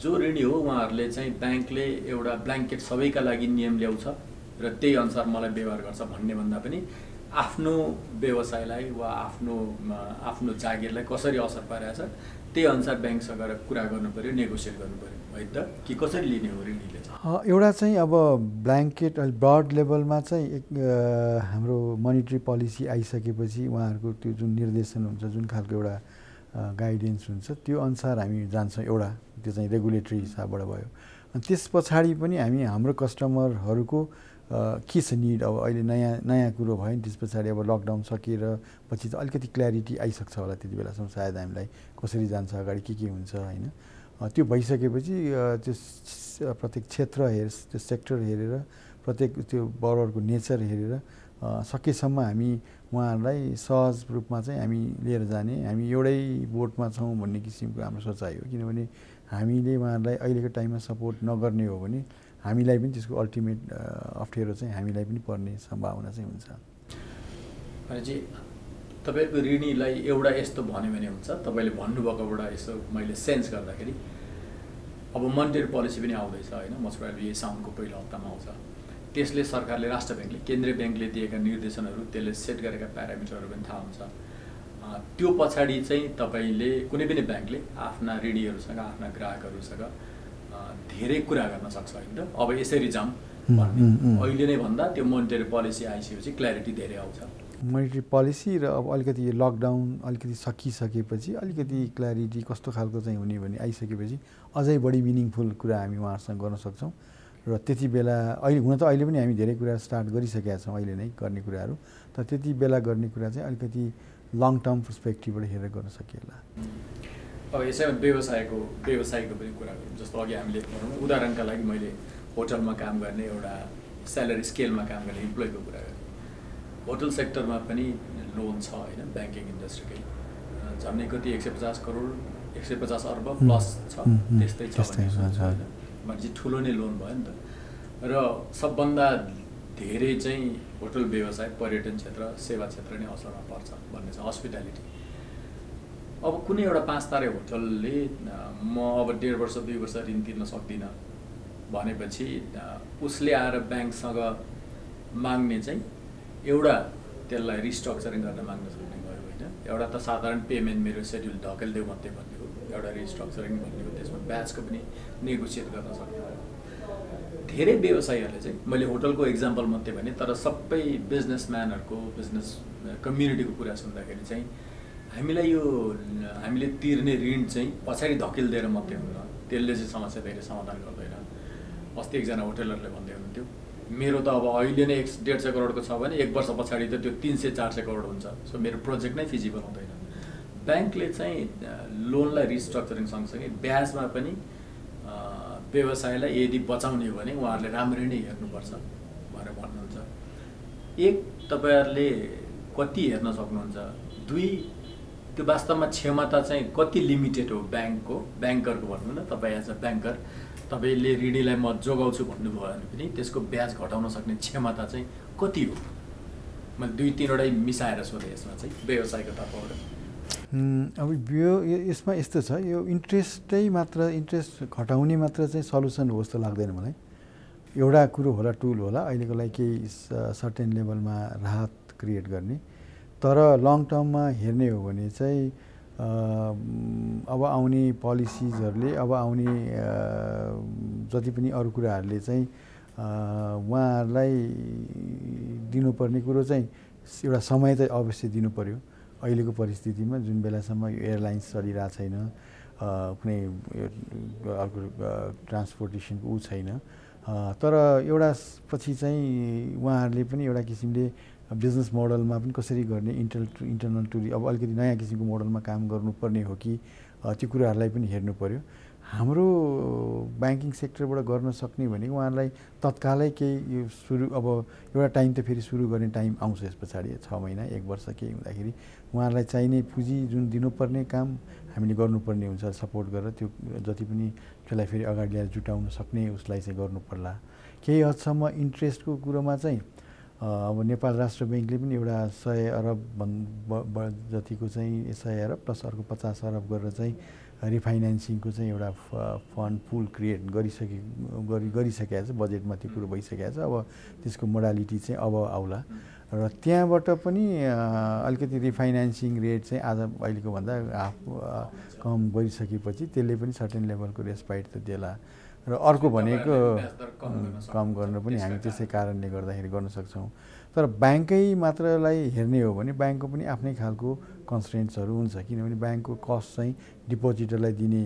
जो ऋणी हो उहाँहरूले चाहिँ ब्याङ्कले एउटा ब्ल्याङ्केट सबैका लागि नियम ल्याउँछ र त्यही अनुसार मलाई व्यवहार गर्छ भन्ने भन्दा पनि आफ्नो व्यवसायलाई वा आफ्नो जागिरलाई कसरी असर पारेछ त्यही अनुसार ब्याङ्कसँग कुरा गर्नु पऱ्यो, नेगोसिएट गर्नु पऱ्यो है त, कि कसरी लिने हो ऋणीले चाहिँ। एउटा चाहिँ अब ब्ल्याङ्केट ब्रड लेभलमा चाहिँ हाम्रो मोनिटरी पोलिसी आइसकेपछि उहाँहरूको त्यो जुन निर्देशन हुन्छ, जुन खालको एउटा गाइडेन्स हुन्छ त्यो अनुसार हामी जान्छौँ। एउटा त्यो चाहिँ रेगुलेटरी हिसाबबाट भयो। अनि त्यस पछाडि पनि हामी हाम्रो कस्टमरहरूको के छ निड, अब अहिले नयाँ कुरो भयो नि, त्यस पछाडि अब लकडाउन सकिएर पछि त अलिकति क्ल्यारिटी आइसक्छ होला, त्यति बेलासम्म सायद हामीलाई कसरी जान्छ अगाडि के हुन्छ होइन। त्यो भइसकेपछि त्यो प्रत्येक क्षेत्र त्यो सेक्टर हेरेर प्रत्येक त्यो बरोवरको नेचर हेरेर सकेसम्म हामी उहाँहरूलाई सहज रूपमा चाहिँ हामी लिएर जाने, हामी एउटै बोटमा छौँ भन्ने किसिमको हाम्रो सोचाइ हो। किनभने हामीले उहाँहरूलाई अहिलेको टाइममा सपोर्ट नगर्ने हो भने हामीलाई पनि त्यसको अल्टिमेट अप्ठ्यारो चाहिँ हामीलाई पनि पर्ने सम्भावना चाहिँ हुन्छ। भनेपछि तपाईँको ऋणीलाई एउटा यस्तो भन्यो भने हुन्छ, तपाईँले भन्नुभएकोबाट यसो मैले सेन्स गर्दाखेरि अब मोनिटरी पोलिसी पनि आउँदैछ होइन, मोस्ट प्रोबेबली यही साउनको पहिलो हप्तामा आउँछ। त्यसले सरकारले राष्ट्र ब्याङ्कले केन्द्रीय ब्याङ्कले दिएका निर्देशनहरू त्यसले सेट गरेका प्यारामिटरहरू पनि थाहा हुन्छ। त्यो पछाडि चाहिँ तपाईँले कुनै पनि ब्याङ्कले आफ्ना ऋणीहरूसँग आफ्ना ग्राहकहरूसँग धेरै कुरा गर्न सक्छ होइन त। अब यसरी जाउँ भन्ने अहिले नै भन्दा त्यो मोनिटरी पोलिसी आइसकेपछि क्ल्यारिटी धेरै आउँछ। मोनिटरी पोलिसी र अब अलिकति लकडाउन अलिकति सकिसकेपछि अलिकति क्ल्यारिटी कस्तो खालको चाहिँ हुने भने आइसकेपछि अझै बढी मिनिङफुल कुरा हामी उहाँहरूसँग गर्न सक्छौँ। र त्यति बेला अहिले हुन त अहिले पनि हामी धेरै कुरा स्टार्ट गरिसकेका छौँ अहिले नै गर्ने कुराहरू, तर त्यति बेला गर्ने कुरा चाहिँ अलिकति लङ टर्म पर्सपेक्टिभबाट हेरेर गर्न सकिएला। अब यसैमा व्यवसायको पनि कुरा गरौँ। जस्तो अघि हामीले भनौँ उदाहरणका लागि मैले होटलमा काम गर्ने एउटा स्यालेरी स्केलमा काम गर्ने इम्प्लोइको कुरा गरेँ। होटल सेक्टरमा पनि लोन छ होइन, ब्याङ्किङ इन्डस्ट्रीकै झन्डै कति 150 करोड 150 अर्ब प्लस छ, त्यस्तै छ भनेपछि ठुलो नै लोन भयो नि त। र सबभन्दा धेरै चाहिँ होटल व्यवसाय, पर्यटन क्षेत्र, सेवा क्षेत्र नै असरमा पर्छ भन्ने छ, हस्पिटालिटी। अब कुनै एउटा 5 तारे होटलले म अब 1.5 वर्ष 2 वर्ष ऋण तिर्न सक्दिनँ भनेपछि उसले आएर ब्याङ्कसँग माग्ने चाहिँ एउटा त्यसलाई रिस्ट्रक्चरिङ गर्न माग्न सक्ने भयो होइन। एउटा त साधारण पेमेन्ट मेरो सेड्युल धकेलिदेऊ मात्रै भन्ने हो, एउटा रिस्ट्रक्चरिङ भन्ने हो, त्यसमा ब्याजको पनि नेगोसिएट गर्न सक्ने भयो। धेरै व्यवसायीहरूले चाहिँ मैले होटलको इक्जाम्पल मात्रै भने, तर सबै बिजनेसम्यानहरूको बिजनेस कम्युनिटीको कुरा सुन्दाखेरि चाहिँ हामीले तिर्ने ऋण चाहिँ पछाडि धकेलिदिएर मात्रै हुन्न, त्यसले चाहिँ समस्या धेरै समाधान गर्दैन। अस्ति एकजना होटेलरले भन्दै हुनुहुन्थ्यो, मेरो त अब अहिले नै 150 करोडको छ भने 1 वर्ष पछाडि त त्यो 300-400 करोड हुन्छ, सो मेरो प्रोजेक्ट नै फिजिबल हुँदैन। ब्याङ्कले चाहिँ लोनलाई रिस्ट्रक्चरिङ सँगसँगै ब्याजमा पनि व्यवसायलाई यदि बचाउने हो भने उहाँहरूले राम्ररी नै हेर्नुपर्छ भनेर भन्नुहुन्छ। एक, तपाईँहरूले कति हेर्न सक्नुहुन्छ, दुई, त्यो वास्तवमा क्षमता चाहिँ कति लिमिटेड हो ब्याङ्करको भनौँ न, तपाईँ एज अ ब्याङ्कर तपाईँले ऋणीलाई म जोगाउँछु भन्नुभयो भने पनि त्यसको ब्याज घटाउन सक्ने क्षमता चाहिँ कति हो? मैले 2-3वटै मिसाएर सोधेँ यसमा चाहिँ व्यवसायको तर्फबाट। अब यसमा यस्तो छ, यो इन्ट्रेस्ट घटाउने मात्र चाहिँ सल्युसन हो जस्तो लाग्दैन मलाई। एउटा कुरो होला, टुल होला अहिलेको लागि केही सर्टेन लेभलमा राहत क्रिएट गर्ने, तर लङ टर्ममा हेर्ने हो भने चाहिँ अब आउने पोलिसिजहरूले, अब आउने जति पनि अरू कुराहरूले चाहिँ उहाँहरूलाई दिनुपर्ने कुरो चाहिँ एउटा समय त अवश्य दिनु पर्यो। अहिलेको परिस्थितिमा जुन बेलासम्म यो एयरलाइन्स चलिरहेको छैन, कुनै अर्को ट्रान्सपोर्टेसनको ऊ छैन, तर एउटा पछि चाहिँ उहाँहरूले पनि एउटा किसिमले बिजनेस मोडलमा पनि कसरी गर्ने, इन्टरनल अब अलिकति नयाँ किसिमको मोडलमा काम गर्नुपर्ने हो कि त्यो कुराहरूलाई पनि हेर्नु पर्यो। हाम्रो ब्याङ्किङ सेक्टरबाट गर्न सक्ने भने उहाँहरूलाई तत्कालै केही सुरु, अब एउटा टाइम त फेरि सुरु गर्ने टाइम आउँछ यस पछाडि 6 महिना 1 वर्ष केही हुँदाखेरि उहाँहरूलाई चाहिने पुँजी जुन दिनुपर्ने काम हामीले गर्नुपर्ने हुन्छ, सपोर्ट गरेर त्यो जति पनि त्यसलाई फेरि अगाडि ल्याएर जुटाउन सक्ने उसलाई चाहिँ गर्नु पर्ला। केही हदसम्म इन्ट्रेस्टको कुरोमा चाहिँ अब नेपाल राष्ट्र ब्याङ्कले पनि एउटा 100 अरब जतिको चाहिँ 100 अरब प्लस अर्को 50 अरब गरेर चाहिँ रिफाइनेन्सिङको चाहिँ एउटा फन्ड पुल क्रिएट गरिसकेको छ, बजेटमा त्यो कुरो भइसकेको छ। अब त्यसको मोडालिटी चाहिँ अब आउला र त्यहाँबाट पनि अलिकति रिफाइनेन्सिङ रेट चाहिँ आज अहिलेको भन्दा हाफ कम गरिसकेपछि त्यसले पनि सर्टेन लेभलको रेस्पाइट त देला। र अर्को भनेको कम गर्न पनि हामी त्यसै कारणले गर्दाखेरि गर्न सक्छौँ। तर ब्याङ्कै मात्रलाई हेर्ने हो भने ब्याङ्कको पनि आफ्नै खालको कन्स्ट्रेन्ट्सहरू हुन्छ, किनभने ब्याङ्कको कस्ट चाहिँ डिपोजिटरलाई दिने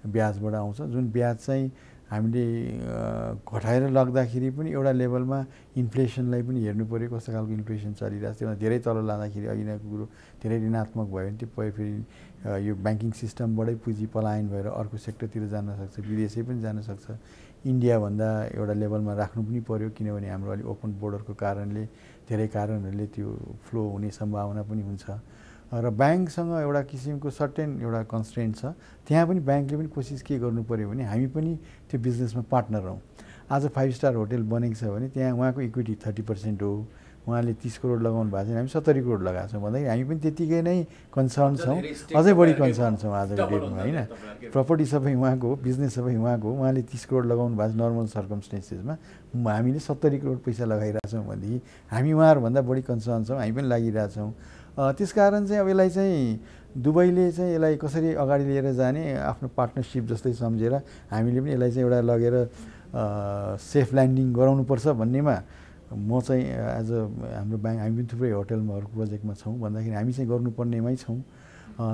ब्याजबाट आउँछ, जुन ब्याज चाहिँ हामीले घटाएर लग्दाखेरि पनि एउटा लेभलमा इन्फ्लेसनलाई पनि हेर्नु पऱ्यो, कस्तो खालको इन्फ्लेसन चलिरहेको छ। त्योभन्दा धेरै तल लाँदाखेरि अघिको कुरो धेरै ऋणात्मक भयो भने त्यो फेरि यो ब्याङ्किङ सिस्टमबाटै पुँजी पलायन भएर अर्को सेक्टरतिर जान सक्छ, विदेशै पनि जान सक्छ। इन्डियाभन्दा एउटा लेभलमा राख्नु पनि पऱ्यो, किनभने हाम्रो अलिक ओपन बोर्डरको कारणले धेरै कारणहरूले त्यो फ्लो हुने सम्भावना पनि हुन्छ। र ब्याङ्कसँग एउटा किसिमको सर्टेन एउटा कन्स्ट्रेन्ट छ, त्यहाँ पनि ब्याङ्कले पनि कोसिस के गर्नु पऱ्यो भने हामी पनि त्यो बिजनेसमा पार्टनर हौँ। आज 5 स्टार होटल बनेको छ भने त्यहाँ उहाँको इक्विटी 30% हो, उहाँले 30 करोड लगाउनु भएको छ, हामी 70 करोड लगाएको छौँ भन्दाखेरि हामी पनि त्यतिकै नै कन्सर्न छौँ, अझै बढी कन्सर्न छौँ आजको डेटमा होइन। प्रपर्टी सबै उहाँको हो, बिजनेस सबै उहाँको हो, उहाँले 30 करोड लगाउनु भएको छ नर्मल सर्कमस्टेन्सेसमा, हामीले 70 करोड पैसा लगाइरहेछौँ भनेदेखि हामी उहाँहरूभन्दा बढी कन्सर्न छौँ, हामी पनि लागिरहेछौँ। त्यसकारण चाहिँ अब यसलाई चाहिँ दुबईले चाहिँ यसलाई कसरी अगाडि लिएर जाने आफ्नो पार्टनरसिप जस्तै सम्झेर हामीले पनि यसलाई चाहिँ एउटा लगेर सेफ ल्यान्डिङ गराउनुपर्छ भन्नेमा म चाहिँ एज अ हाम्रो ब्याङ्क हामी पनि थुप्रै होटलमा अरू प्रोजेक्टमा छौँ भन्दाखेरि हामी चाहिँ गर्नुपर्नेमै छौँ।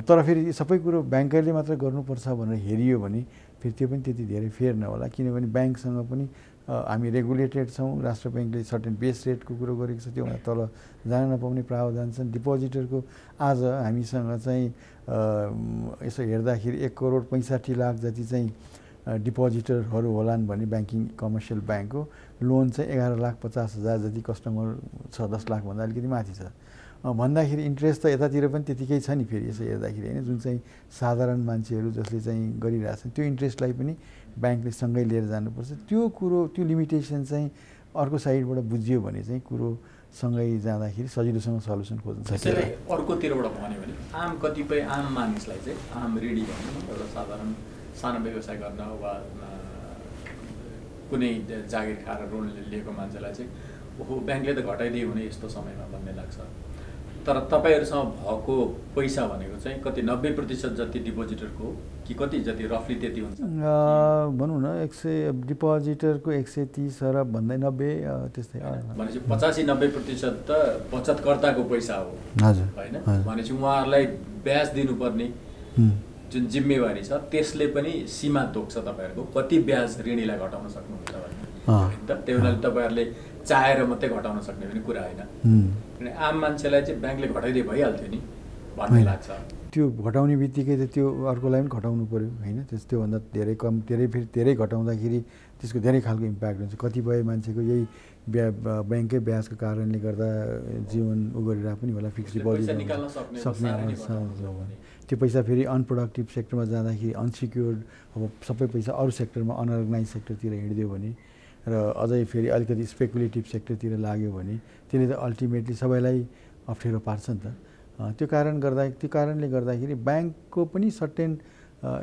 तर फेरि सबै कुरो ब्याङ्करले मात्र गर्नुपर्छ भनेर हेरियो भने फेरि त्यो पनि त्यति धेरै फेयर नहोला, किनभने ब्याङ्कसँग पनि हामी रेगुलेटेड छौँ, राष्ट्र ब्याङ्कले सर्टेन बेस रेटको कुरो गरेको छ, त्योभन्दा तल जान नपाउने प्रावधान छन्। डिपोजिटरको आज हामीसँग चाहिँ यसो हेर्दाखेरि 1 करोड 65 लाख जति चाहिँ डिपोजिटरहरू होलान् भने ब्याङ्किङ कमर्सियल ब्याङ्कको लोन चाहिँ 11,50,000 जति कस्टमर छ, 10 लाखभन्दा अलिकति माथि छ भन्दाखेरि इन्ट्रेस्ट त यतातिर पनि त्यतिकै छ नि। फेरि यसो हेर्दाखेरि होइन, जुन चाहिँ साधारण मान्छेहरू जसले चाहिँ गरिरहेछन् त्यो इन्ट्रेस्टलाई पनि ब्याङ्कले सँगै लिएर जानुपर्छ। त्यो कुरो, त्यो लिमिटेसन चाहिँ अर्को साइडबाट बुझियो भने चाहिँ कुरो सँगै जाँदाखेरि सजिलोसँग सल्युसन खोज्न सकिन्छ। अर्कोतिरबाट भन्यो भने कतिपय आम मानिसलाई चाहिँ आम ऋणी भनौँ न, एउटा साधारण सानो व्यवसाय गर्न वा कुनै जागिर खाएर लोन लिएको मान्छेलाई चाहिँ ओहो ब्याङ्कले त घटाइदियो हुने यस्तो समयमा भन्ने लाग्छ। तर तपाईँहरूसँग भएको पैसा भनेको चाहिँ कति 90% जति डिपोजिटरको कि कति जति रफली त्यति हुन्छ भनौँ न 100 डिपोजिटरको 130 अरब भन्दै 90 त्यस्तै भनेपछि 80-90% त बचतकर्ताको पैसा हो हजुर होइन भनेपछि उहाँहरूलाई ब्याज दिनुपर्ने जुन जिम्मेवारी छ त्यसले पनि सीमा तोक्छ तपाईँहरूको कति ब्याज ऋणीलाई घटाउन सक्नुहुन्छ भने त त्यही हुनाले तपाईँहरूले चाहेर मात्रै घटाउन सक्ने पनि कुरा होइन किनभने आम मान्छेलाई चाहिँ ब्याङ्कले घटाइदिए भइहाल्थ्यो नि भन्ने लाग्छ त्यो घटाउने बित्तिकै त त्यो अर्कोलाई पनि घटाउनु पऱ्यो होइन त्योभन्दा धेरै कम फेरि धेरै घटाउँदाखेरि त्यसको धेरै खालको इम्प्याक्ट हुन्छ कतिपय मान्छेको यही ब्याङ्ककै ब्याजको कारणले गर्दा जीवन उगरिरहेको पनि होला फिक्स डिपोजिट सक्ने त्यो पैसा फेरि अनप्रोडक्टिभ सेक्टरमा जाँदाखेरि अनसिक्योर्ड अब सबै पैसा अरू सेक्टरमा अनअर्गनाइज सेक्टरतिर हिँडिदियो भने र अझै फेरि अलिकति स्पेकुलेटिभ सेक्टरतिर लाग्यो भने त्यसले त अल्टिमेटली सबैलाई अप्ठ्यारो पार्छ नि त त्यो कारणले गर्दाखेरि ब्याङ्कको पनि सर्टेन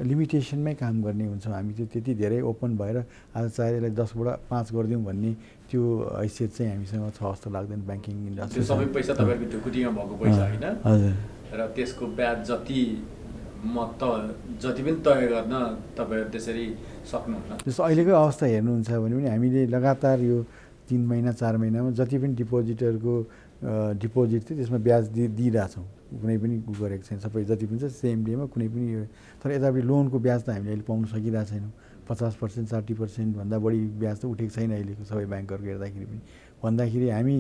लिमिटेसनमै काम गर्ने हुन्छौँ हामी त्यो त्यति धेरै ओपन भएर आज चाहे यसलाई 10बाट 5 गरिदिउँ भन्ने त्यो हैसियत चाहिँ हामीसँग छ जस्तो लाग्दैन ब्याङ्किङ इन्डस्ट्री सबै पैसा तपाईँको ढुकुटीमा भएको पैसा होइन हजुर र त्यसको ब्याज जति पनि तय गर्न तपाईँहरू त्यसरी सक्नुहुन्न जस्तो अहिलेको अवस्था हेर्नुहुन्छ भने पनि हामीले लगातार यो 3 महिना 4 महिनामा जति पनि डिपोजिटरको डिपोजिट थियो त्यसमा ब्याज दिइरहेछौँ कुनै पनि गरेको छैन सबै जति पनि छ सेम डेमा कुनै पनि तर यतापट्टि लोनको ब्याज त हामीले अहिले पाउन सकिरहेको छैनौँ 50% 60% भन्दा बढी ब्याज त उठेको छैन अहिलेको सबै ब्याङ्कहरूको हेर्दाखेरि पनि भन्दाखेरि हामी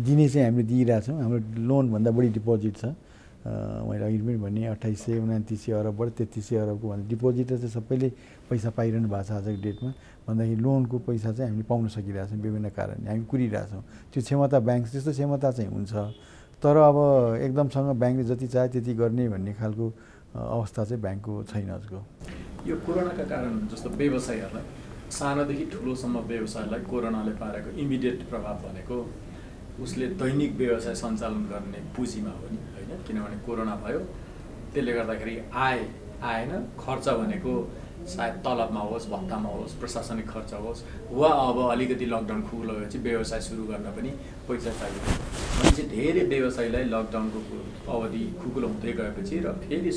दिने चाहिँ हामीले दिइरहेछौँ हाम्रो लोनभन्दा बढी डिपोजिट छ मैले अघि पनि भने 2829 अरबबाट 3300 अरबको भन्दा डिपोजिटर चाहिँ सबैले पैसा पाइरहनु भएको छ आजको डेटमा भन्दाखेरि लोनको पैसा चाहिँ हामीले पाउन सकिरहेछौँ विभिन्न कारणले हामी कुरिरहेछौँ त्यो क्षमता ब्याङ्क त्यस्तो क्षमता चाहिँ हुन्छ तर अब एकदमसँग ब्याङ्कले जति चाहे त्यति गर्ने भन्ने खालको अवस्था चाहिँ ब्याङ्कको छैन आजको यो कोरोनाका कारण जस्तो व्यवसायीहरूलाई सानोदेखि ठुलोसम्म व्यवसायलाई कोरोनाले पारेको इमिडिएट प्रभाव भनेको उसले दैनिक व्यवसाय सञ्चालन गर्ने पुँजीमा हो नि होइन किनभने कोरोना भयो त्यसले गर्दाखेरि आएन खर्च भनेको सायद तलबमा होस् भत्तामा होस् प्रशासनिक खर्च होस् वा अब अलिकति लकडाउन खुलेपछि व्यवसाय सुरु गर्न पनि पैसा चाहियो भनेपछि धेरै व्यवसायीलाई लकडाउनको अवधि खुकुलो हुँदै गएपछि र फेरि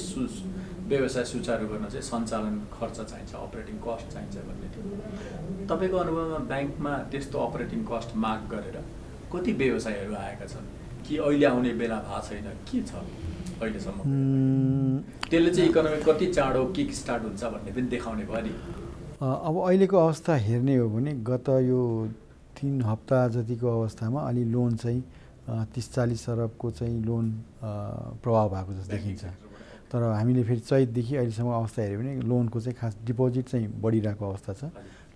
व्यवसाय सुचारू गर्न चाहिँ सञ्चालन खर्च चाहिन्छ अपरेटिङ कस्ट चाहिन्छ भन्ने थियो तपाईँको अनुभवमा ब्याङ्कमा त्यस्तो अपरेटिङ कस्ट माग गरेर कति व्यवसायहरू आएका छन् कि अहिले आउने बेला भएको छैन के छ अहिलेसम्म त्यसले चाहिँ इकोनोमी कति चाँडो किक स्टार्ट हुन्छ भन्ने पनि देखाउने भयो नि अब अहिलेको अवस्था हेर्ने हो भने गत यो 3 हप्ता जतिको अवस्थामा अलि लोन चाहिँ 30-40 अरबको चाहिँ लोन प्रभाव भएको जस्तो देखिन्छ तर हामीले फेरि चैतदेखि अहिलेसम्म अवस्था हेऱ्यो भने लोनको चाहिँ खास डिपोजिट चाहिँ बढिरहेको अवस्था छ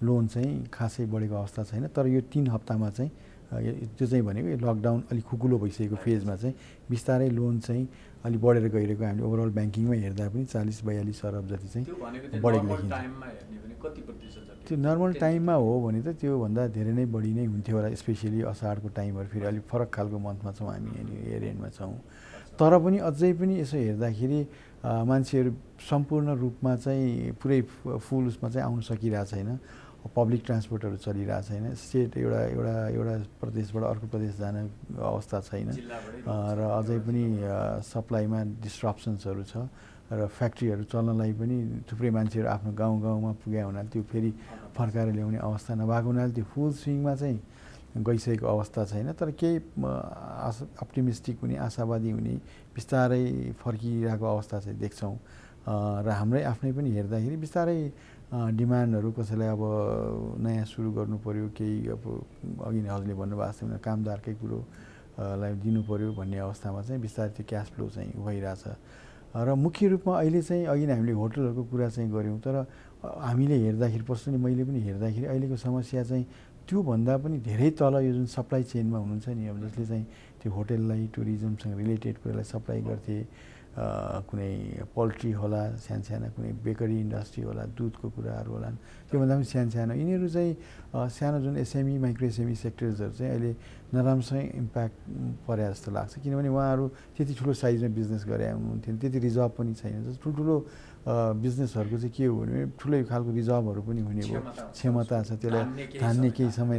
लोन चाहिँ खासै बढेको अवस्था छैन तर यो 3 हप्तामा चाहिँ त्यो चाहिँ भनेको लकडाउन अलिक खुकुलो भइसकेको फेजमा चाहिँ बिस्तारै लोन चाहिँ अलि बढेर गइरहेको हामीले ओभरअल ब्याङ्किङमा हेर्दा पनि 40-42 अरब जति चाहिँ बढेको देखिन्छ त्यो नर्मल टाइममा हो भने त त्योभन्दा धेरै नै बढी नै हुन्थ्यो होला स्पेसियली असाढको टाइमहरू फेरि अलिक फरक खालको मन्थमा छौँ हामी इयर एन्डमा छौँ तर पनि अझै पनि यसो हेर्दाखेरि मान्छेहरू सम्पूर्ण रूपमा चाहिँ पुरै फुल उसमा चाहिँ आउन सकिरहेको छैन पब्लिक ट्रान्सपोर्टहरू चलिरहेको छैन स्टेट एउटा प्रदेशबाट अर्को प्रदेश जाने अवस्था छैन र अझै पनि सप्लाईमा डिस्ट्रप्सन्सहरू छ र फ्याक्ट्रीहरू चल्नलाई पनि थुप्रै मान्छेहरू आफ्नो गाउँमा पुगे हुनाले त्यो फेरि फर्काएर ल्याउने अवस्था नभएको हुनाले त्यो फुल स्विङमा चाहिँ गइसकेको अवस्था छैन तर केही अप्टिमिस्टिक हुने आशावादी हुने बिस्तारै फर्किरहेको अवस्था चाहिँ देख्छौँ र हाम्रै आफ्नै पनि हेर्दाखेरि बिस्तारै डिमान्डहरू कसैलाई अब नयाँ सुरु गर्नु पर्यो केही अब अघि नै हजुरले भन्नुभएको छ कामदारकै कुरोलाई दिनु पर्यो भन्ने अवस्थामा चाहिँ बिस्तारै त्यो क्यास फ्लो चाहिँ भइरहेछ र मुख्य रूपमा अहिले चाहिँ अघि नै हामीले होटलहरूको कुरा चाहिँ गऱ्यौँ तर हामीले हेर्दाखेरि पर्सनली मैले पनि हेर्दाखेरि अहिलेको समस्या चाहिँ त्योभन्दा पनि धेरै तल यो जुन सप्लाई चेनमा हुनुहुन्छ नि अब जसले चाहिँ त्यो होटललाई टुरिज्मसँग रिलेटेड कुरालाई सप्लाई गर्थे कुनै पोल्ट्री होला साना कुनै बेकरी इन्डस्ट्री होला दुधको कुराहरू होला त्योभन्दा पनि सानो यिनीहरू चाहिँ सानो जुन एसएमई माइक्रो एसएमई सेक्टर्सहरू चाहिँ अहिले नराम्रोसँग इम्प्याक्ट परे जस्तो लाग्छ किनभने उहाँहरू त्यति ठुलो साइजमा बिजनेस गरे हुनुहुन्थ्यो त्यति रिजर्भ पनि छैन जस्तो ठुल्ठुलो बिजनेसहरूको चाहिँ के हो भने ठुलै खालको रिजर्भहरू पनि हुने भयो, क्षमता छ, त्यसलाई धान्ने केही समय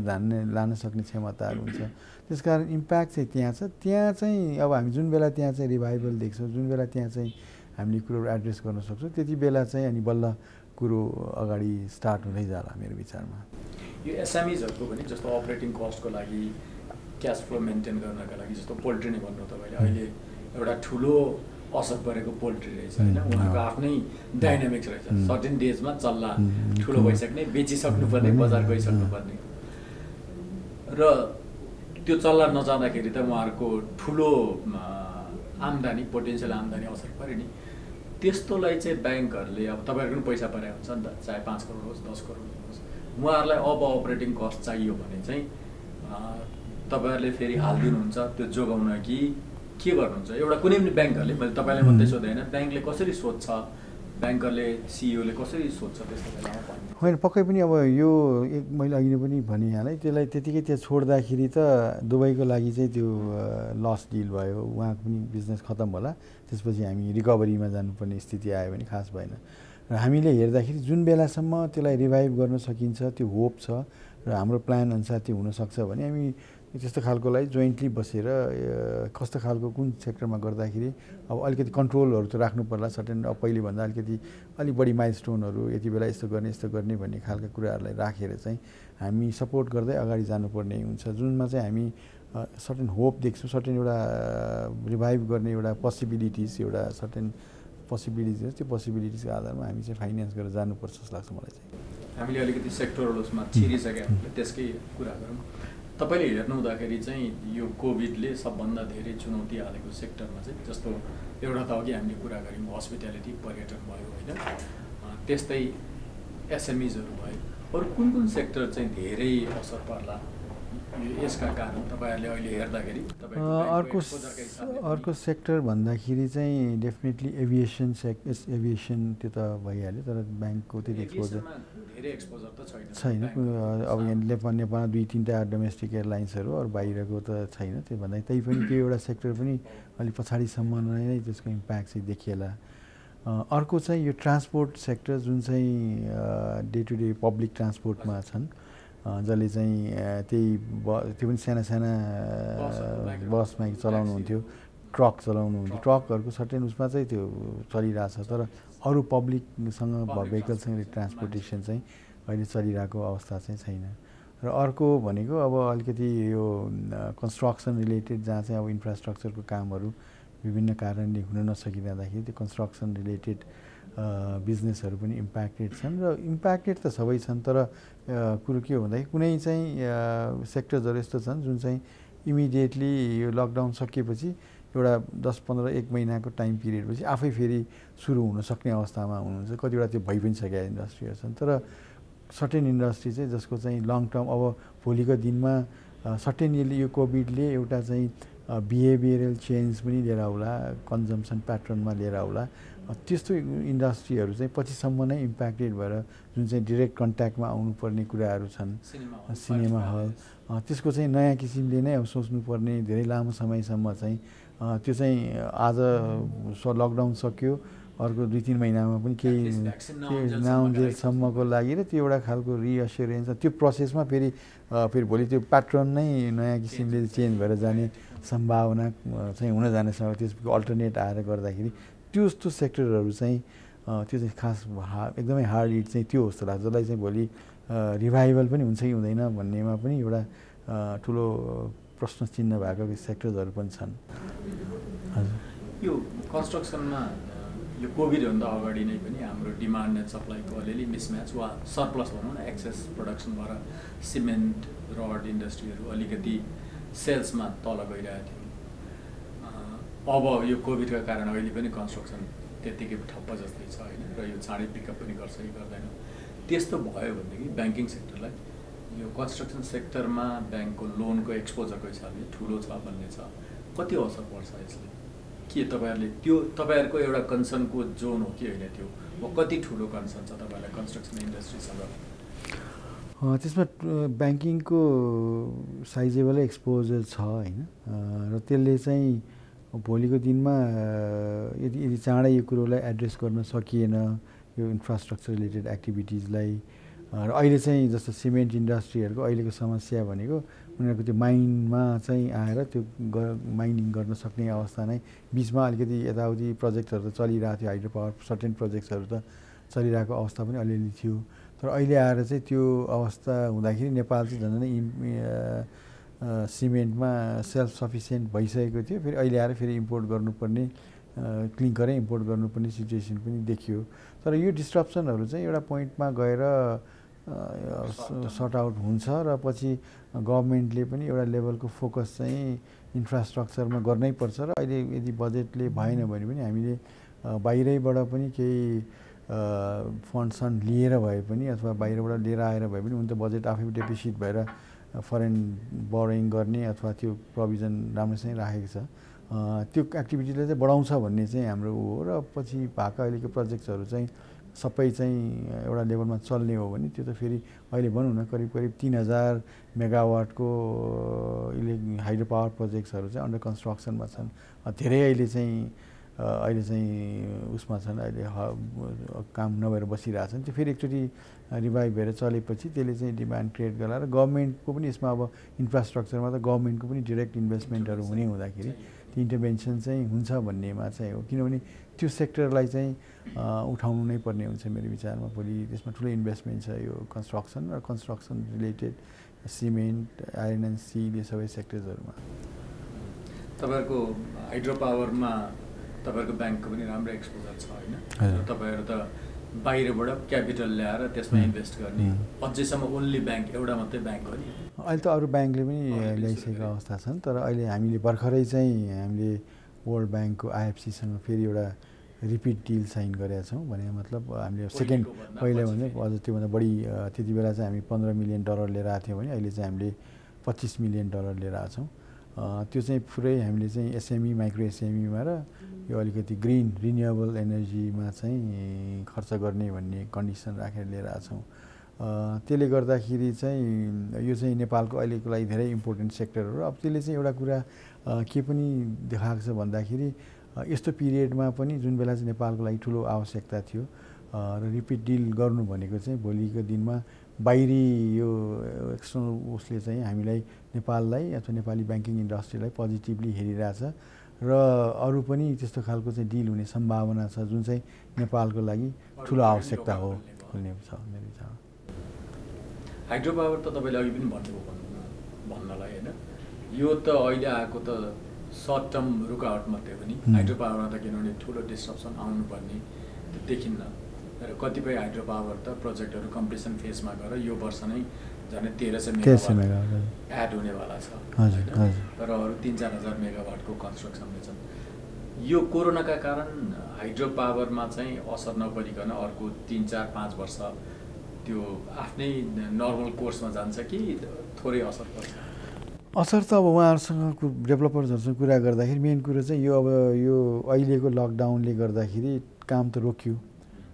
लान सक्ने क्षमताहरू हुन्छ। त्यसकारण इम्प्याक्ट चाहिँ त्यहाँ छ। त्यहाँ चाहिँ अब हामी जुन बेला त्यहाँ चाहिँ रिभाइभल देख्छौँ, जुन बेला त्यहाँ चाहिँ हामीले कुरोहरू एड्रेस गर्न सक्छौँ, त्यति बेला चाहिँ अनि बल्ल कुरो अगाडि स्टार्ट हुँदै जाला मेरो विचारमा। यो एसएमइजहरूको पनि जस्तो अपरेटिङ कस्टको लागि, क्यास फ्लो मेन्टेन गर्नका लागि, जस्तो पोल्ट्री नै भन्नु तपाईँले, अहिले एउटा ठुलो असर परेको पोल्ट्री रहेछ होइन, उहाँको आफ्नै डाइनामिक्स रहेछ। सर्टेन डेजमा चल्ला ठुलो भइसक्ने, बेचिसक्नुपर्ने, बजार गइसक्नुपर्ने, र त्यो चल्ला नजाँदाखेरि त उहाँहरूको ठुलो आम्दानी, पोटेन्सियल आम्दानी असर पऱ्यो नि। त्यस्तोलाई चाहिँ ब्याङ्कहरूले, अब तपाईँहरूको पनि पैसा परेको हुन्छ नि त, चाहे 5 करोड होस् 10 करोड होस्, उहाँहरूलाई अब अपरेटिङ कस्ट चाहियो भने चाहिँ तपाईँहरूले फेरि हालिदिनुहुन्छ त्यो जोगाउन कि के गर्नुहुन्छ? एउटा कुनै पनि ब्याङ्कहरूले, मैले तपाईँलाई मात्रै सोधेन, ब्याङ्कले कसरी सोध्छ, ब्याङ्करले सिइओले कसरी सोध्छ त्यस्तो बेलामा भन्नु? होइन, पक्कै पनि अब यो मैले अघि नै पनि भनिहालेँ, त्यसलाई त्यतिकै त्यहाँ छोड्दाखेरि त दुबईको लागि चाहिँ त्यो लस डिल भयो, उहाँको पनि बिजनेस खतम होला, त्यसपछि हामी रिकभरीमा जानुपर्ने स्थिति आयो भने खास भएन। र हामीले हेर्दाखेरि जुन बेलासम्म त्यसलाई रिभाइभ गर्न सकिन्छ, त्यो होप छ र हाम्रो प्लान अनुसार त्यो हुनसक्छ भने हामी त्यस्तो खालकोलाई जोइन्टली बसेर कस्तो खालको कुन सेक्टरमा गर्दाखेरि अब अलिकति कन्ट्रोलहरू त राख्नु पर्ला सर्टेन, अब पहिलेभन्दा अलिकति अलिक बढी माइलस्टोनहरू, यति बेला यस्तो गर्ने भन्ने खालका कुराहरूलाई राखेर चाहिँ हामी सपोर्ट गर्दै अगाडि जानुपर्ने हुन्छ, जुनमा चाहिँ हामी सर्टेन होप देख्छौँ, सर्टेन एउटा रिभाइभ गर्ने एउटा पोसिबिलिटिज, एउटा सर्टेन पोसिबिलिटिज, त्यो पोसिबिलिटिजको आधारमा हामी चाहिँ फाइनेन्स गरेर जानुपर्छ जस्तो लाग्छ मलाई चाहिँ। हामीले अलिकति सेक्टरल उसमा छिरिसक्यो, त्यसकै कुरा गरौँ। तपाईँले हेर्नु हुँदाखेरि चाहिँ यो कोभिडले सबभन्दा धेरै चुनौती हालेको सेक्टरमा चाहिँ, जस्तो एउटा त अघि हामीले कुरा गऱ्यौँ हस्पिटालिटी, पर्यटन भयो होइन, त्यस्तै एसएमइजहरू भयो, अरू कुन कुन सेक्टर चाहिँ धेरै असर पर्ला यसका कारण तपाईँहरूले अहिले हेर्दाखेरि? अर्को सेक्टर भन्दाखेरि चाहिँ डेफिनेटली एभिएसन त्यो त भइहाल्यो, तर ब्याङ्कको त्यति एक्सपोजर छैन। अब यहाँ नेपालमा 2-3टा डोमेस्टिक एयरलाइन्सहरू अरू बाहिरको त छैन, त्यो भन्दा त्यही पनि त्यो एउटा सेक्टर पनि अलिक पछाडिसम्म नै त्यसको इम्प्याक्ट चाहिँ देखिएला। अर्को चाहिँ यो ट्रान्सपोर्ट सेक्टर जुन चाहिँ डे टु डे पब्लिक ट्रान्सपोर्टमा छन्, जसले चाहिँ त्यो पनि साना बसमा चलाउनुहुन्थ्यो, ट्रक चलाउनुहुन्थ्यो, ट्रकहरूको सर्टेन उसमा चाहिँ त्यो चलिरहेछ, तर अरू पब्लिकसँग भेहिकलसँग ट्रान्सपोर्टेसन चाहिँ अहिले चलिरहेको अवस्था चाहिँ छैन। र अर्को भनेको अब अलिकति यो कन्स्ट्रक्सन रिलेटेड, जहाँ चाहिँ अब इन्फ्रास्ट्रक्चरको कामहरू विभिन्न कारणले हुन नसकिरहँदाखेरि त्यो कन्स्ट्रक्सन रिलेटेड बिजनेसहरू पनि इम्प्याक्टेड छन्, र इम्प्याक्टेड त सबै छन्, तर कुरो के हो भन्दाखेरि कुनै चाहिँ सेक्टर्सहरू यस्तो छन् जुन चाहिँ इमिडिएटली यो लकडाउन सकिएपछि एउटा 10-15-1 महिनाको टाइम पिरियडपछि आफै फेरि सुरु हुन सक्ने अवस्थामा हुनुहुन्छ, कतिवटा त्यो भइ पनि सकेका इन्डस्ट्रीहरू छन्। तर सर्टेन इन्डस्ट्री चाहिँ जसको चाहिँ लङ टर्म, अब भोलिको दिनमा सर्टेनली यो कोभिडले एउटा चाहिँ बिहेभियरल चेन्ज पनि लिएर आउला, कन्जम्सन प्याटर्नमा लिएर आउला, त्यस्तो इन्डस्ट्रीहरू चाहिँ पछिसम्म नै इम्प्याक्टेड भएर जुन चाहिँ डिरेक्ट कन्ट्याक्टमा आउनुपर्ने कुराहरू छन्, सिनेमा हल, त्यसको चाहिँ नयाँ किसिमले नै अब सोच्नुपर्ने, धेरै लामो समयसम्म चाहिँ त्यो चाहिँ आज लकडाउन सक्यो, अर्को 2-3 महिनामा पनि केही नआउन्जेलसम्मको लागि र त्यो एउटा खालको रिएस्योरेन्स, त्यो प्रोसेसमा फेरि भोलि त्यो प्याटर्न नै नयाँ किसिमले चेन्ज भएर जाने सम्भावना चाहिँ हुन जाने, त्यसको अल्टरनेट आएर गर्दाखेरि त्यस्तो सेक्टरहरू चाहिँ त्यो चाहिँ खास एकदमै हार्ड हिट चाहिँ त्यो जस्तो लाग्छ, जसलाई चाहिँ भोलि रिभाइभल पनि हुन्छ कि हुँदैन भन्नेमा पनि एउटा ठुलो प्रश्न चिन्ह भएको सेक्टर्सहरू पनि छन्। हजुर, यो कन्स्ट्रक्सनमा यो कोभिडभन्दा अगाडि नै पनि हाम्रो डिमान्ड एन्ड सप्लाईको अलिअलि मिसम्याच वा सरप्लस भनौँ न, एक्सेस प्रोडक्सन भएर सिमेन्ट रड इन्डस्ट्रीहरू अलिकति सेल्समा तल गइरहेको थियो। अब यो कोभिडका कारण अहिले पनि कन्स्ट्रक्सन त्यत्तिकै ठप्प जस्तै छ होइन, र यो चाँडै पिकअप पनि गर्छ कि गर्दैन? त्यस्तो भयो भनेदेखि ब्याङ्किङ सेक्टरलाई, यो कन्स्ट्रक्सन सेक्टरमा ब्याङ्कको लोनको एक्सपोजरको हिसाबले ठुलो छ भन्ने छ, कति असर पर्छ यसले? के तपाईँहरूले त्यो तपाईँहरूको एउटा कन्सर्नको जोन हो कि होइन, त्यो कति ठुलो कन्सर्न छ तपाईँहरूलाई कन्स्ट्रक्सन इन्डस्ट्रीसँग? त्यसमा ब्याङ्किङको साइजेबलै एक्सपोजर छ होइन, र त्यसले चाहिँ भोलिको दिनमा यदि चाँडै यो कुरोलाई एड्रेस गर्न सकिएन यो इन्फ्रास्ट्रक्चर रिलेटेड एक्टिभिटिजलाई र अहिले चाहिँ जस्तो सिमेन्ट इन्डस्ट्रीहरूको अहिलेको समस्या भनेको उनीहरूको त्यो माइनमा चाहिँ आएर त्यो माइनिङ गर्न सक्ने अवस्था नै बिचमा अलिकति यताउति प्रोजेक्टहरू त चलिरहेको थियो हाइड्रो पावर सर्टेन प्रोजेक्ट्सहरू त चलिरहेको अवस्था पनि अलिअलि थियो तर अहिले आएर चाहिँ त्यो अवस्था हुँदाखेरि नेपाल चाहिँ झन् सिमेन्टमा सेल्फ सफिसियन्ट भइसकेको थियो फेरि अहिले आएर फेरि इम्पोर्ट गर्नुपर्ने क्लिङ्करै इम्पोर्ट गर्नुपर्ने सिचुएसन पनि देखियो तर यो डिस्ट्रप्सनहरू चाहिँ एउटा पोइन्टमा गएर सर्ट आउट हुन्छ र पछि गभर्मेन्टले पनि एउटा लेभलको फोकस चाहिँ इन्फ्रास्ट्रक्चरमा गर्नै पर्छ र अहिले यदि बजेटले भएन भने पनि हामीले बाहिरैबाट पनि केही फन्ड सन्ड लिएर भए पनि अथवा बाहिरबाट लिएर आएर भए पनि हुन त बजेट आफै डेफिसिट भएर फरेन बोरोइङ गर्ने अथवा त्यो प्रोभिजन राम्रोसँग राखेको छ त्यो एक्टिभिटीलाई चाहिँ बढाउँछ भन्ने चाहिँ हाम्रो हो र पछि भएको अहिलेको प्रोजेक्ट्सहरू चाहिँ सबै चाहिँ एउटा लेभलमा चल्ने हो भने त्यो त फेरि अहिले भनौँ न करिब 3000 मेगावाटको हाइड्रो पावर प्रोजेक्ट्सहरू चाहिँ अन्डर कन्स्ट्रक्सनमा छन् धेरै अहिले चाहिँ उसमा छन् अहिले काम नभएर बसिरहेछन् त्यो फेरि एकचोटि रिभाइभ भएर चलेपछि त्यसले चाहिँ डिमान्ड क्रिएट गर्ला र गभर्मेन्टको पनि यसमा अब इन्फ्रास्ट्रक्चरमा त गभर्मेन्टको पनि डिरेक्ट इन्भेस्टमेन्टहरू हुने हुँदाखेरि त्यो इन्टरभेन्सन चाहिँ हुन्छ भन्नेमा चाहिँ हो किनभने त्यो सेक्टरलाई चाहिँ उठाउनु नै पर्ने हुन्छ मेरो विचारमा भोलि त्यसमा ठुलो इन्भेस्टमेन्ट छ यो कन्स्ट्रक्सन र construction related cement iron and still यो सबै सेक्टर्सहरूमा तपाईँहरूको हाइड्रो पावरमा तपाईँहरूको ब्याङ्कको पनि राम्रो एक्सपोजर छ होइन तपाईँहरू त बाहिरबाट क्यापिटल ल्याएर त्यसमा इन्भेस्ट गर्ने अझैसम्म ओन्ली ब्याङ्क एउटा मात्रै ब्याङ्क हो नि अहिले त अरू ब्याङ्कले पनि ल्याइसकेको अवस्था छन् तर अहिले हामीले भर्खरै चाहिँ हामीले वर्ल्ड ब्याङ्कको आइएफसीसँग फेरि एउटा रिपिट डिल साइन गरेका छौँ भने मतलब हामीले सेकेन्ड पहिला भने अझ त्योभन्दा बढी त्यति बेला चाहिँ हामी $15 मिलियन लिएर आएको थियौँ भने अहिले चाहिँ हामीले $25 मिलियन लिएर आएको छौँ त्यो चाहिँ पुरै हामीले चाहिँ एसएमई माइक्रो एसएमईमा र यो अलिकति ग्रिन रिन्युएबल एनर्जीमा चाहिँ खर्च गर्ने भन्ने कन्डिसन राखेर लिएर आएको छौँ त्यसले गर्दाखेरि चाहिँ यो चाहिँ नेपालको अहिलेको लागि धेरै इम्पोर्टेन्ट सेक्टर हो अब त्यसले चाहिँ एउटा कुरा के पनि देखाएको छ भन्दाखेरि यस्तो पिरियडमा पनि जुन बेला चाहिँ नेपालको लागि ठुलो आवश्यकता थियो र रिपिट डिल गर्नु भनेको चाहिँ भोलिको दिनमा बाहिरी यो एक्सटर्नल उसले चाहिँ हामीलाई नेपाललाई अथवा नेपाली ब्याङ्किङ इन्डस्ट्रीलाई पोजिटिभली हेरिरहेछ र अरू पनि त्यस्तो खालको चाहिँ डिल हुने सम्भावना छ जुन चाहिँ नेपालको लागि ठुलो आवश्यकता हो भन्ने छ मेरो विचारमा हाइड्रो पावर त तपाईँले अघि पनि भन्नुभयो भन्नलाई होइन यो त अहिले आएको त सर्ट टर्म रुकावट मात्रै हो नि हाइड्रो पावरमा त किनभने ठुलो डिस्ट्रप्सन आउनुपर्ने त्यो देखिन्न र कतिपय हाइड्रो पावर त प्रोजेक्टहरू कम्प्लिसन फेजमा गएर यो वर्ष नै झन् 1300 मेगावाट एड हुनेवाला छ र अरू 3-4 हजार मेगावाटको कन्स्ट्रक्सनले छन् यो कोरोनाका कारण हाइड्रो पावरमा चाहिँ असर नपरिकन अर्को 3-4-5 वर्ष त्यो आफ्नै नर्मल कोर्समा जान्छ कि थोरै असर पर्छ असर त अब उहाँहरूसँग डेभलपर्सहरूसँग कुरा गर्दाखेरि मेन कुरो चाहिँ यो अब यो अहिलेको लकडाउनले गर्दाखेरि काम त रोकियो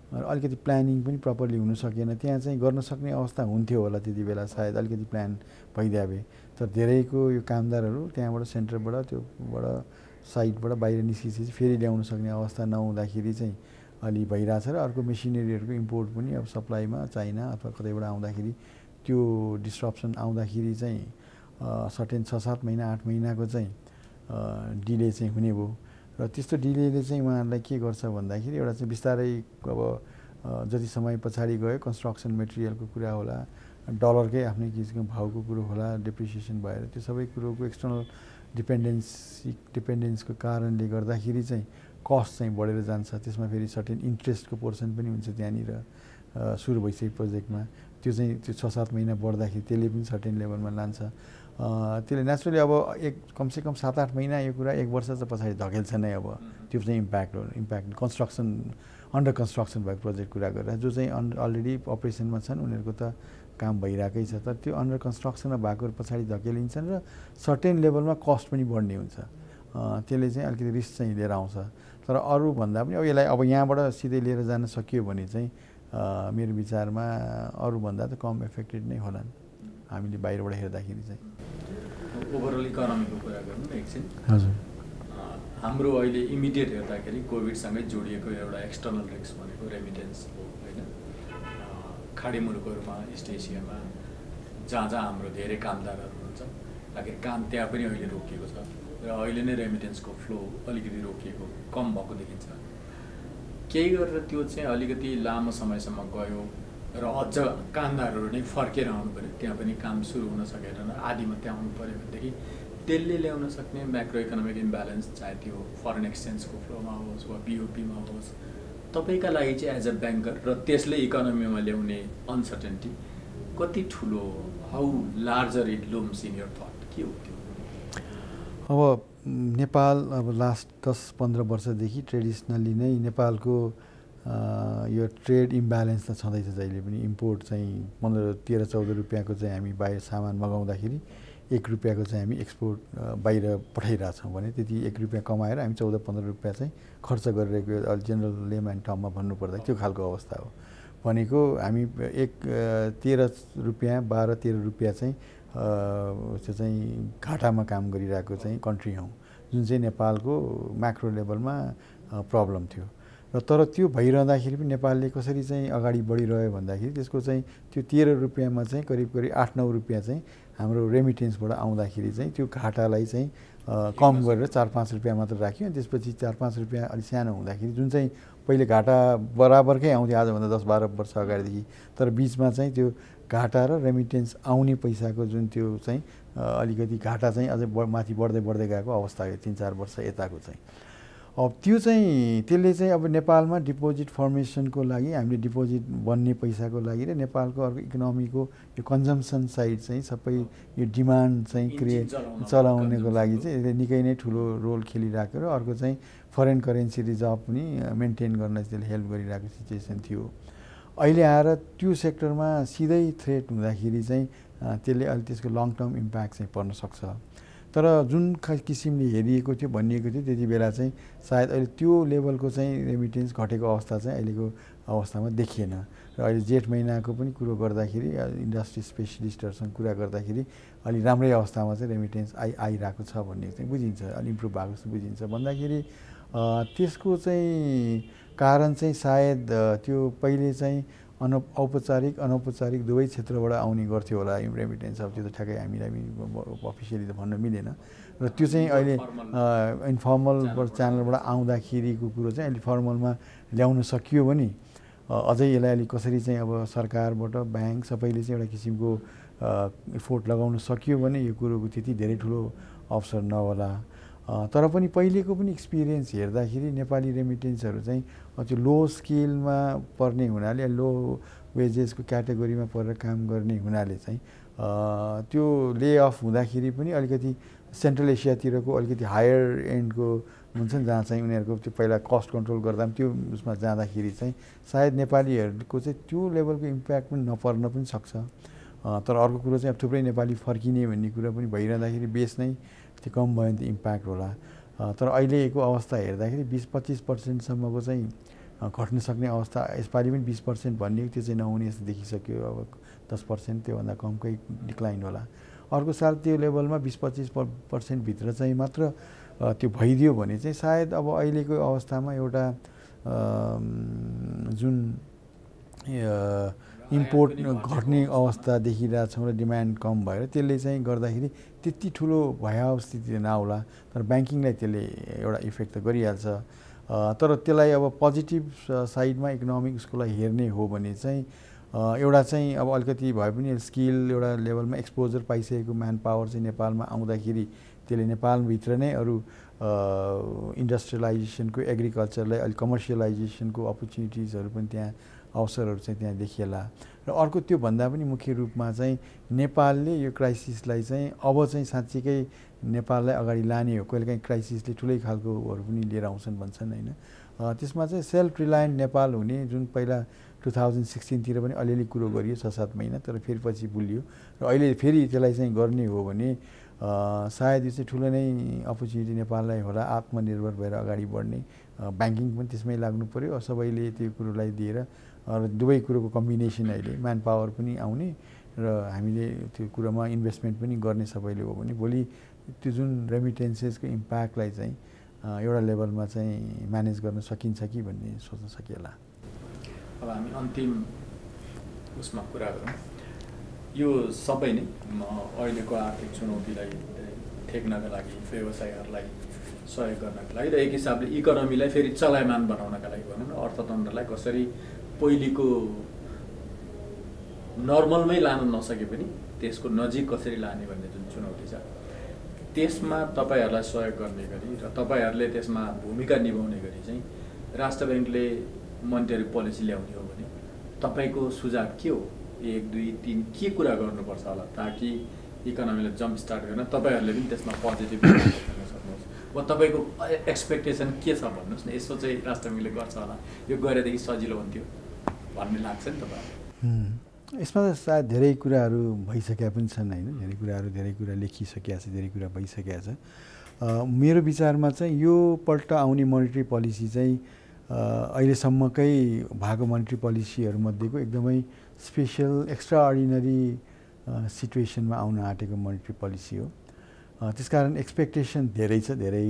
र अलिकति प्लानिङ पनि प्रपरली हुन सकेन त्यहाँ चाहिँ गर्न सक्ने अवस्था हुन्थ्यो होला त्यति बेला सायद अलिकति प्लान भइदिए भए तर धेरैको यो कामदारहरू त्यहाँबाट सेन्टरबाट त्योबाट साइडबाट बाहिर निस्किसकेपछि फेरि ल्याउन सक्ने अवस्था नहुँदाखेरि चाहिँ अलि भइरहेछ र अर्को मेसिनरीहरूको इम्पोर्ट पनि अब सप्लाईमा चाइना अथवा कतैबाट आउँदाखेरि त्यो डिस्ट्रप्सन आउँदाखेरि चाहिँ सर्टेन 6-7 महिना 8 महिनाको चाहिँ डिले चाहिँ हुने भयो र त्यस्तो डिलेले चाहिँ उहाँहरूलाई के गर्छ भन्दाखेरि एउटा चाहिँ बिस्तारै अब जति समय पछाडि गयो कन्स्ट्रक्सन मेटेरियलको कुरा होला डलरकै आफ्नै किसिमको भाउको कुरो होला डेप्रिसिएसन भएर त्यो सबै कुरोको एक्सटर्नल डिपेन्डेन्सको कारणले गर्दाखेरि चाहिँ कस्ट चाहिँ बढेर जान्छ त्यसमा फेरि सर्टेन इन्ट्रेस्टको पोर्सन पनि हुन्छ त्यहाँनिर सुरु भइसकेको प्रोजेक्टमा त्यो चाहिँ त्यो 6-7 महिना बढ्दाखेरि त्यसले पनि सर्टेन लेभलमा लान्छ त्यसले नेचुरली अब कमसेकम 7-8 महिना यो कुरा 1 वर्ष चाहिँ पछाडि धकेल्छ नै अब त्यो चाहिँ इम्प्याक्ट कन्स्ट्रक्सन अन्डर कन्स्ट्रक्सन भएको प्रोजेक्ट कुरा गरेर जो चाहिँ अलरेडी अपरेसनमा छन् उनीहरूको त काम भइरहेकै छ तर त्यो अन्डर कन्स्ट्रक्सनमा भएको पछाडि धकेलिन्छन् र सर्टेन लेभलमा कस्ट पनि बढ्ने हुन्छ त्यसले चाहिँ अलिकति रिस्क चाहिँ लिएर आउँछ तर अरू भन्दा पनि अब यसलाई अब यहाँबाट सिधै लिएर जान सकियो भने चाहिँ मेरो विचारमा अरूभन्दा त कम एफेक्टेड नै होलान् हामीले बाहिरबाट हेर्दाखेरि चाहिँ ओभरअल इकोनोमीको कुरा गर्नु न एकछिन हजुर हाम्रो अहिले इमिडिएट हेर्दाखेरि कोभिडसँगै जोडिएको एउटा एक्सटर्नल रिस्क भनेको रेमिटेन्स हो होइन। खाडी मुलुकहरूमा इस्ट एसियामा जहाँ जहाँ हाम्रो धेरै कामदारहरू हुनुहुन्छ आखिर काम त्यहाँ पनि अहिले रोकिएको छ र अहिले नै रेमिटेन्सको फ्लो अलिकति रोकिएको कम भएको देखिन्छ। केही गरेर त्यो चाहिँ अलिकति लामो समयसम्म गयो र अझ कामदारहरू नै फर्केर आउनु पऱ्यो, त्यहाँ पनि काम सुरु हुन सकेन, आदि मात्रै आउनु पऱ्यो भनेदेखि त्यसले ल्याउन सक्ने म्याक्रो इकोनोमिक इम्ब्यालेन्स, चाहे त्यो फरेन एक्सचेन्जको फ्लोमा होस् वा बिओपीमा होस्, तपाईँका लागि चाहिँ एज अ ब्याङ्कर र त्यसले इकोनोमीमा ल्याउने अनसर्टेन्टी कति ठुलो, how larger it looms in your thought, के हो त्यो? अब नेपाल अब लास्ट 10-15 वर्षदेखि ट्रेडिसनली नै नेपालको यो ट्रेड इम्ब्यालेन्स त छँदैछ जहिले पनि। इम्पोर्ट चाहिँ 15-13-14 रुपियाँको चाहिँ हामी बाहिर सामान मगाउँदाखेरि 1 रुपियाँको चाहिँ हामी एक्सपोर्ट बाहिर पठाइरहेछौँ भने त्यति 1 रुपियाँ कमाएर हामी 14-15 रुपियाँ चाहिँ खर्च गरिरहेको, जेनरल लेमन टर्ममा भन्नुपर्दा त्यो खालको अवस्था हो। भनेको हामी 13 रुपियाँ 12-13 रुपियाँ चाहिँ त्यो चाहिँ घाटामा काम गरिरहेको चाहिँ कन्ट्री हौँ, जुन चाहिँ नेपालको म्याक्रो लेभलमा प्रब्लम थियो। र तर त्यो भइरहँदाखेरि पनि नेपालले कसरी चाहिँ अगाडि बढिरह्यो भन्दाखेरि त्यसको चाहिँ त्यो 13 रुपियाँमा चाहिँ करिब 8-9 रुपियाँ चाहिँ हाम्रो रेमिटेन्सबाट आउँदाखेरि चाहिँ त्यो घाटालाई चाहिँ कम गरेर 4-5 रुपियाँ मात्र राख्यो। अनि त्यसपछि 4-5 रुपियाँ अलिक सानो हुँदाखेरि जुन चाहिँ पहिले घाटा बराबरकै आउँथ्यो आजभन्दा 10-12 वर्ष अगाडिदेखि, तर बिचमा चाहिँ त्यो घाटा र रेमिटेन्स आउने पैसाको जुन त्यो चाहिँ अलिकति घाटा चाहिँ अझै माथि बढ्दै गएको अवस्था हो 3-4 वर्ष यताको चाहिँ। अब त्यो चाहिँ त्यसले चाहिँ अब नेपालमा डिपोजिट फर्मेसनको लागि हामीले डिपोजिट बन्ने पैसाको लागि र नेपालको अर्को इकोनोमीको यो कन्जम्सन साइड चाहिँ सबै यो डिमान्ड चाहिँ चलाउनेको लागि चाहिँ यसले निकै नै ठुलो रोल खेलिरहेको र अर्को चाहिँ फरेन करेन्सी रिजर्भ पनि मेन्टेन गर्न त्यसले हेल्प गरिरहेको सिचुएसन थियो। अहिले आएर त्यो सेक्टरमा सिधै थ्रेट हुँदाखेरि चाहिँ त्यसले अलि त्यसको लङ टर्म इम्प्याक्ट चाहिँ पर्न सक्छ। तर जुन किसिमले हेरिएको थियो भनिएको थियो त्यति बेला चाहिँ सायद अहिले त्यो लेभलको चाहिँ रेमिटेन्स घटेको अवस्था चाहिँ अहिलेको अवस्थामा देखिएन। र अहिले जेठ महिनाको पनि कुरो गर्दाखेरि इन्डस्ट्री स्पेसलिस्टहरूसँग कुरा गर्दाखेरि अलि राम्रै अवस्थामा चाहिँ रेमिटेन्स आइरहेको छ भन्ने चाहिँ बुझिन्छ, अलि इम्प्रुभ भएको जस्तो बुझिन्छ। भन्दाखेरि त्यसको चाहिँ कारण चाहिँ सायद त्यो पहिले चाहिँ औपचारिक अनौपचारिक दुवै क्षेत्रबाट आउने गर्थ्यो होला रेमिटेन्स। अब त्यो त ठ्याक्कै हामीलाई अफिसियली त भन्न मिलेन। र त्यो चाहिँ अहिले इन्फर्मल च्यानलबाट आउँदाखेरिको कुरो चाहिँ अहिले फर्मलमा ल्याउन सकियो भने अझै यसलाई अलिक कसरी चाहिँ अब सरकारबाट ब्याङ्क सबैले चाहिँ एउटा किसिमको इफोर्ट लगाउन सकियो भने यो कुरोको त्यति धेरै ठुलो अवसर नहोला। तर पनि पहिलेको पनि एक्सपिरियन्स हेर्दाखेरि नेपाली रेमिटेन्सहरू चाहिँ त्यो लो स्केलमा पर्ने हुनाले, लो वेजेसको क्याटेगोरीमा परेर काम गर्ने हुनाले चाहिँ त्यो ले अफ हुँदाखेरि पनि अलिकति सेन्ट्रल एसियातिरको अलिकति हायर एन्डको हुन्छ नि, जहाँ चाहिँ उनीहरूको त्यो पहिला कस्ट कन्ट्रोल गर्दा पनि त्यो उसमा जाँदाखेरि चाहिँ सायद नेपालीहरूको चाहिँ त्यो लेभलको इम्प्याक्ट पनि नपर्न पनि सक्छ। तर अर्को कुरो चाहिँ अब थुप्रै नेपाली फर्किने भन्ने कुरा पनि भइरहँदाखेरि बेस नै त्यो कम भयो भने त इम्प्याक्ट होला। तर अहिलेको अवस्था हेर्दाखेरि 20-25% चाहिँ घट्न सक्ने अवस्था, यसपालि पनि 20% भन्ने त्यो चाहिँ नहुने जस्तो देखिसक्यो। अब 10% त्योभन्दा कमकै डिक्लाइन होला। अर्को साल त्यो लेभलमा 20-25% भित्र चाहिँ मात्र त्यो भइदियो भने चाहिँ सायद अब अहिलेको अवस्थामा एउटा जुन इम्पोर्ट घट्ने अवस्था देखिरहेछौँ र डिमान्ड कम भएर त्यसले चाहिँ गर्दाखेरि त्यति ठुलो भयावह स्थिति नहोला। तर ब्याङ्किङलाई त्यसले एउटा इफेक्ट त गरिहाल्छ। तर त्यसलाई अब पोजिटिभ साइडमा इकोनोमिक उसको लागि हेर्ने हो भने चाहिँ एउटा चाहिँ अब अलिकति भए पनि स्किल एउटा लेभलमा एक्सपोजर पाइसकेको म्यान पावर चाहिँ नेपालमा आउँदाखेरि त्यसले नेपालभित्र नै अरू इन्डस्ट्रियलाइजेसनको, एग्रिकल्चरलाई अलिक कमर्सियलाइजेसनको अपर्च्युनिटिजहरू पनि त्यहाँ अवसरहरू चाहिँ त्यहाँ देखिएला। र अर्को त्यो भन्दा पनि मुख्य रूपमा चाहिँ नेपालले यो क्राइसिसलाई चाहिँ अब चाहिँ साँच्चीकै नेपाललाई अगाडि लाने हो। कहिलेकाहीँ क्राइसिसले ठुलै खालकोहरू पनि लिएर आउँछन् भन्छन् होइन। त्यसमा चाहिँ सेल्फ रिलायन्ट नेपाल हुने जुन पहिला 2016 पनि अलिअलि कुरो गरियो 6-7 महिना, तर फेरि पछि भुलियो। र अहिले फेरि त्यसलाई चाहिँ गर्ने हो भने सायद यो चाहिँ ठुलो नै अपर्च्युनिटी नेपाललाई होला, आत्मनिर्भर भएर अगाडि बढ्ने। ब्याङ्किङ पनि त्यसमै लाग्नु पऱ्यो, सबैले त्यो कुरोलाई दिएर र दुवै कुरोको कम्बिनेसन अहिले म्यान पावर पनि आउने र हामीले त्यो कुरोमा इन्भेस्टमेन्ट पनि गर्ने सबैले हो भने भोलि त्यो जुन रेमिटेन्सेसको इम्प्याक्टलाई चाहिँ एउटा लेभलमा चाहिँ म्यानेज गर्न सकिन्छ कि भन्ने सोच्न सकिएला। अब हामी अन्तिम उसमा कुरा गरौँ। यो सबै नै अहिलेको आर्थिक चुनौतीलाई ठेक्नका लागि, व्यवसायहरूलाई सहयोग गर्नका लागि र एक हिसाबले इकोनोमीलाई फेरि चलायमान बनाउनका लागि भनौँ न, अर्थतन्त्रलाई कसरी पहिलेको नर्मलमै लान नसके पनि त्यसको नजिक कसरी लाने भन्ने जुन चुनौती छ, त्यसमा तपाईँहरूलाई सहयोग गर्ने गरी र तपाईँहरूले त्यसमा भूमिका निभाउने गरी चाहिँ राष्ट्र ब्याङ्कले मोनेटरी पोलिसी ल्याउने हो भने तपाईँको सुझाव के हो? 1, 2, 3 के कुरा गर्नुपर्छ होला ताकि इकोनोमीलाई जम्प स्टार्ट गर्न तपाईँहरूले पनि त्यसमा पोजिटिभ गर्न सक्नुहोस्? वा तपाईँको एक्सपेक्टेसन के छ भन्नुहोस् न। यसो चाहिँ राष्ट्र ब्याङ्कले गर्छ होला, यो गरेदेखि सजिलो हुन्थ्यो भन्ने लाग्छ नि तपाईँलाई? यसमा त सायद धेरै कुराहरू भइसकेका पनि छन् होइन, धेरै कुरा लेखिसकेका छ, धेरै कुरा भइसकेका छ। मेरो विचारमा चाहिँ यो पल्ट आउने मोनेटरी पोलिसी चाहिँ अहिलेसम्मकै भएको मोनेटरी पोलिसीहरूमध्येको एकदमै स्पेसल एक्स्ट्रा अर्डिनरी सिचुएसनमा आउन आँटेको मोनेटरी पोलिसी हो। त्यसकारण एक्सपेक्टेसन धेरै छ, धेरै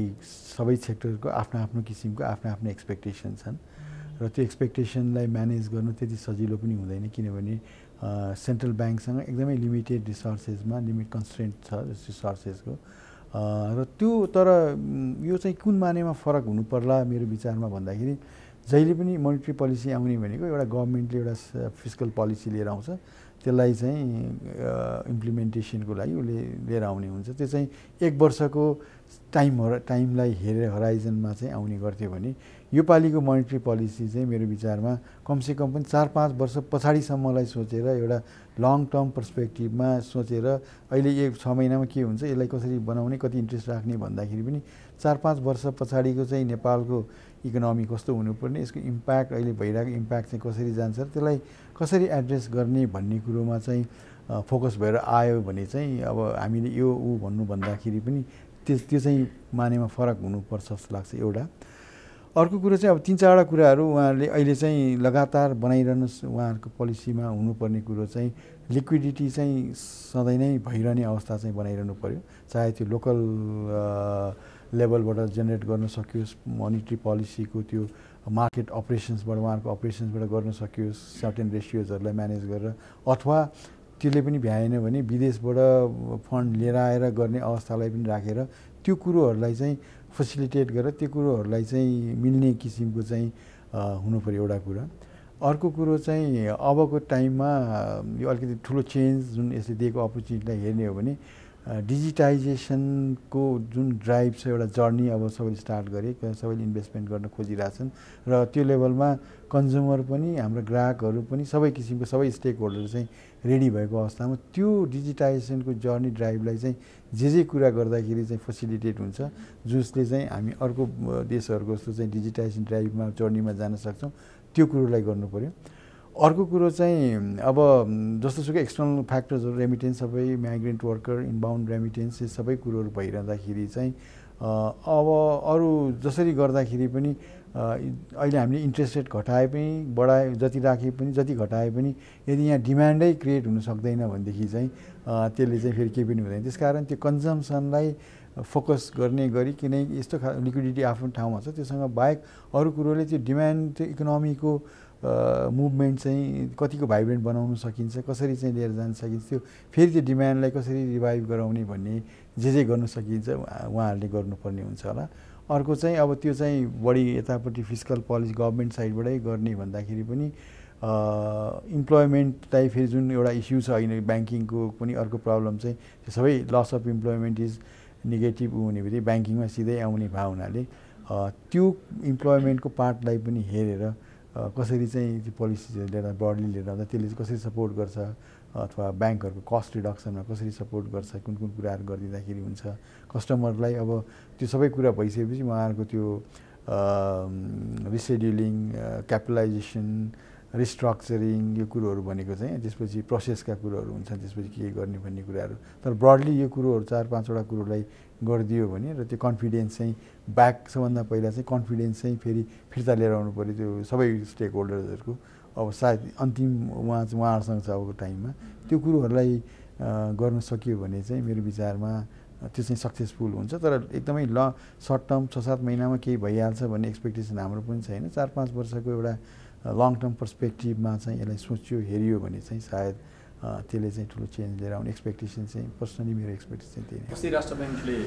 सबै सेक्टरको आफ्नो आफ्नो किसिमको आफ्नो आफ्नो एक्सपेक्टेसन छन् र त्यो एक्सपेक्टेसनलाई म्यानेज गर्नु त्यति सजिलो पनि हुँदैन, किनभने सेन्ट्रल ब्याङ्कसँग एकदमै लिमिटेड रिसोर्सेसमा लिमिट कन्स्ट्रेन्ट छ रिसोर्सेसको र त्यो। तर यो चाहिँ कुन मानेमा फरक हुनु पर्ला मेरो विचारमा भन्दाखेरि, जहिले पनि मोनेटरी पोलिसी आउने भनेको एउटा गभर्मेन्टले एउटा फिस्कल पोलिसी लिएर आउँछ, त्यसलाई चाहिँ इम्प्लिमेन्टेसनको लागि उसले लिएर आउने हुन्छ। त्यो चाहिँ 1 वर्षको टाइमलाई हेरेर हराइजनमा चाहिँ आउने गर्थ्यो भने यो पालिको मोनेटरी पोलिसी चाहिँ मेरो विचारमा कमसेकम पनि 4-5 वर्ष पछाडिसम्मलाई सोचेर एउटा लङ टर्म पर्सपेक्टिभमा सोचेर अहिले 6 महिनामा के हुन्छ, यसलाई कसरी बनाउने, कति इन्ट्रेस्ट राख्ने भन्दाखेरि पनि 4-5 वर्ष पछाडिको चाहिँ नेपालको इकोनोमी कस्तो हुनुपर्ने, यसको इम्प्याक्ट अहिले भइरहेको इम्प्याक्ट चाहिँ कसरी जान्छ, त्यसलाई कसरी एड्रेस गर्ने भन्ने कुरोमा चाहिँ फोकस भएर आयो भने चाहिँ अब हामीले यो भन्नु भन्दाखेरि पनि त्यो चाहिँ मानेमा फरक हुनुपर्छ जस्तो लाग्छ एउटा। अर्को कुरो चाहिँ अब 3-4वटा कुराहरू उहाँहरूले अहिले चाहिँ लगातार बनाइरहनु उहाँहरूको पोलिसीमा हुनुपर्ने कुरो चाहिँ लिक्विडिटी चाहिँ सधैँ नै भइरहने अवस्था चाहिँ बनाइरहनु पर्यो, चाहे त्यो लोकल लेभलबाट जेनेरेट गर्न सकियोस्, मोनेटरी पोलिसीको त्यो मार्केट अपरेसन्सबाट उहाँहरूको अपरेसन्सबाट गर्न सकियोस् सर्टेन रेसियोजहरूलाई म्यानेज गरेर, अथवा त्यसले पनि भ्याएन भने विदेशबाट फन्ड लिएर आएर गर्ने अवस्थालाई पनि राखेर त्यो कुरोहरूलाई चाहिँ फेसिलिटेट गरेर त्यो कुरोहरूलाई चाहिँ मिल्ने किसिमको चाहिँ हुनु पर्यो एउटा कुरा। अर्को कुरो चाहिँ अबको टाइममा यो अलिकति ठुलो चेन्ज जुन यसले दिएको अपर्च्युनिटीलाई हेर्ने हो भने डिजिटाइजेसनको जुन ड्राइभ छ, एउटा जर्नी अब सबैले स्टार्ट गरे, सबैले इन्भेस्टमेन्ट गर्न खोजिरहेछन् र त्यो लेभलमा कन्ज्युमर पनि हाम्रो ग्राहकहरू पनि सबै किसिमको सबै स्टेक होल्डर चाहिँ रेडी भएको अवस्थामा त्यो डिजिटाइजेसनको जर्नी ड्राइभलाई चाहिँ जे कुरा गर्दाखेरि चाहिँ फेसिलिटेट हुन्छ, जसले चाहिँ हामी अर्को देशहरूको जस्तो चाहिँ डिजिटाइजेसन ड्राइभमा जर्नीमा जान सक्छौँ, त्यो कुरोलाई गर्नु पर्यो। अर्को कुरो चाहिँ अब जस्तोसुकै एक्सटर्नल फ्याक्टर्सहरू, रेमिटेन्स, सबै माइग्रेन्ट वर्कर, इनबाउन्ड रेमिटेन्स, यो सबै कुरोहरू भइरहँदाखेरि चाहिँ अब अरू जसरी गर्दाखेरि पनि अहिले हामीले इन्ट्रेस्ट रेट घटाए पनि बढाए जति राखे पनि जति घटाए पनि यदि यहाँ डिमान्डै क्रिएट हुन सक्दैन भनेदेखि चाहिँ त्यसले चाहिँ फेरि केही पनि हुँदैन। त्यसकारण त्यो कन्जम्सनलाई फोकस गर्ने गरी किनकि यस्तो लिक्विडिटी आफ्नो ठाउँमा छ, त्योसँग बाहेक अरू कुरोले त्यो डिमान्ड त्यो इकोनोमीको मुभमेन्ट चाहिँ कतिको भाइब्रेन्ट बनाउन सकिन्छ, कसरी चाहिँ लिएर जान सकिन्छ, त्यो फेरि त्यो डिमान्डलाई कसरी रिभाइभ गराउने भन्ने जे गर्न सकिन्छ उहाँहरूले गर्नुपर्ने हुन्छ होला। अर्को चाहिँ अब त्यो चाहिँ बढी यतापट्टि फिस्कल पोलिसी गभर्मेन्ट साइडबाटै गर्ने भन्दाखेरि पनि इम्प्लोइमेन्टलाई फेरि जुन एउटा इस्यु छ अहिले ब्याङ्किङको पनि अर्को प्रब्लम चाहिँ त्यो सबै loss of employment is negative हुने बित्तिकै ब्याङ्किङमा सिधै आउने भए हुनाले त्यो इम्प्लोइमेन्टको पार्टलाई पनि हेरेर कसरी चाहिँ त्यो पोलिसीहरू लिएर ब्रडली लिएर आउँदा त्यसले चाहिँ कसरी सपोर्ट गर्छ, अथवा ब्याङ्कहरूको कस्ट रिडक्सनमा कसरी सपोर्ट गर्छ, कुन कुन कुराहरू गरिदिँदाखेरि हुन्छ कस्टमरलाई। अब त्यो सबै कुरा भइसकेपछि उहाँहरूको त्यो रिसेड्युलिङ, क्यापिटलाइजेसन, रिस्ट्रक्चरिङ यो कुरोहरू भनेको चाहिँ त्यसपछि प्रोसेसका कुरोहरू हुन्छन्, त्यसपछि के गर्ने भन्ने कुराहरू। तर ब्रडली यो कुरोहरू 4-5वटा कुरोलाई गरिदियो भने र त्यो कन्फिडेन्स चाहिँ ब्याक, सबभन्दा पहिला चाहिँ कन्फिडेन्स चाहिँ फेरि फिर्ता लिएर आउनु पऱ्यो त्यो सबै स्टेक होल्डर्सहरूको। अब सायद अन्तिम उहाँहरूसँग छ अबको टाइममा त्यो कुरोहरूलाई गर्न सकियो भने चाहिँ मेरो विचारमा त्यो चाहिँ सक्सेसफुल हुन्छ। तर एकदमै सर्ट टर्म 6-7 महिनामा केही भइहाल्छ भन्ने एक्सपेक्टेसन हाम्रो पनि छैन। 4-5 वर्षको एउटा लङ टर्म पर्सपेक्टिभमा चाहिँ यसलाई सोच्यो हेरियो भने चाहिँ सायद त्यसले चाहिँ ठुलो चेन्ज लिएर आउने एक्सपेक्टेसन चाहिँ पर्सनली मेरो एक्सपेक्टेसन त्यही नै। अस्ति राष्ट्र ब्याङ्कले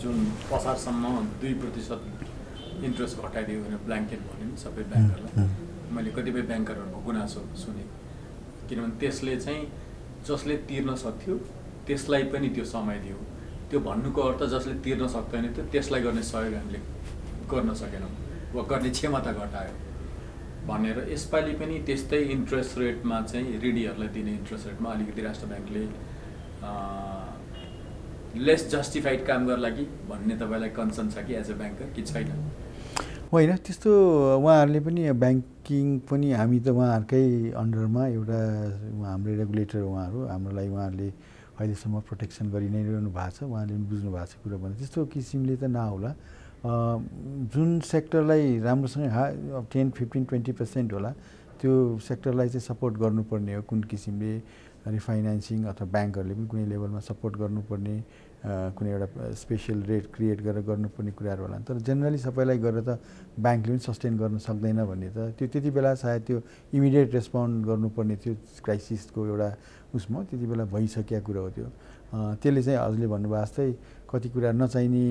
जुन असारसम्म 2% इन्ट्रेस्ट घटाइदियो भनेर ब्ल्याङ्केट भन्यो नि सबै ब्याङ्करलाई। मैले कतिपय ब्याङ्करहरूको गुनासो सुने, किनभने त्यसले चाहिँ जसले तिर्न सक्थ्यो त्यसलाई पनि त्यो समय दियो। त्यो भन्नुको अर्थ जसले तिर्न सक्दैन थियो त्यसलाई गर्ने सहयोग हामीले गर्न सकेनौँ वा गर्ने क्षमता घटायो भनेर यसपालि पनि त्यस्तै इन्ट्रेस्ट रेटमा चाहिँ ऋणीहरूलाई दिने इन्ट्रेस्ट रेटमा अलिकति राष्ट्र ब्याङ्कले लेस जस्टिफाइड काम गर्ला कि भन्ने तपाईँलाई कन्सर्न छ कि एज अ ब्याङ्कर कि छैन? होइन, त्यस्तो उहाँहरूले पनि ब्याङ्किङ पनि हामी त उहाँहरूकै अन्डरमा एउटा हाम्रो रेगुलेटर उहाँहरू, हाम्रोलाई उहाँहरूले अहिलेसम्म प्रोटेक्सन गरि नै रहनु भएको छ। उहाँले पनि बुझ्नु भएको छ कुरा भने त्यस्तो किसिमले त नहोला। जुन सेक्टरलाई राम्रोसँग 10-15-20% होला त्यो सेक्टरलाई चाहिँ सपोर्ट गर्नुपर्ने हो। कुन किसिमले रिफाइनेन्सिङ अथवा ब्याङ्कहरूले पनि कुनै लेभलमा सपोर्ट गर्नुपर्ने, कुनै एउटा स्पेसल रेट क्रिएट गरेर गर्नुपर्ने कुराहरू होला। तर जेनरली सबैलाई गरेर त ब्याङ्कले पनि सस्टेन गर्न सक्दैन भन्ने त त्यो त्यति बेला सायद त्यो इमिडिएट रेस्पोन्ड गर्नुपर्ने थियो क्राइसिसको एउटा उसमा, त्यति बेला भइसकेको कुरा हो त्यो। त्यसले चाहिँ हजुरले भन्नुभएको जस्तै कति कुरा नचाहिने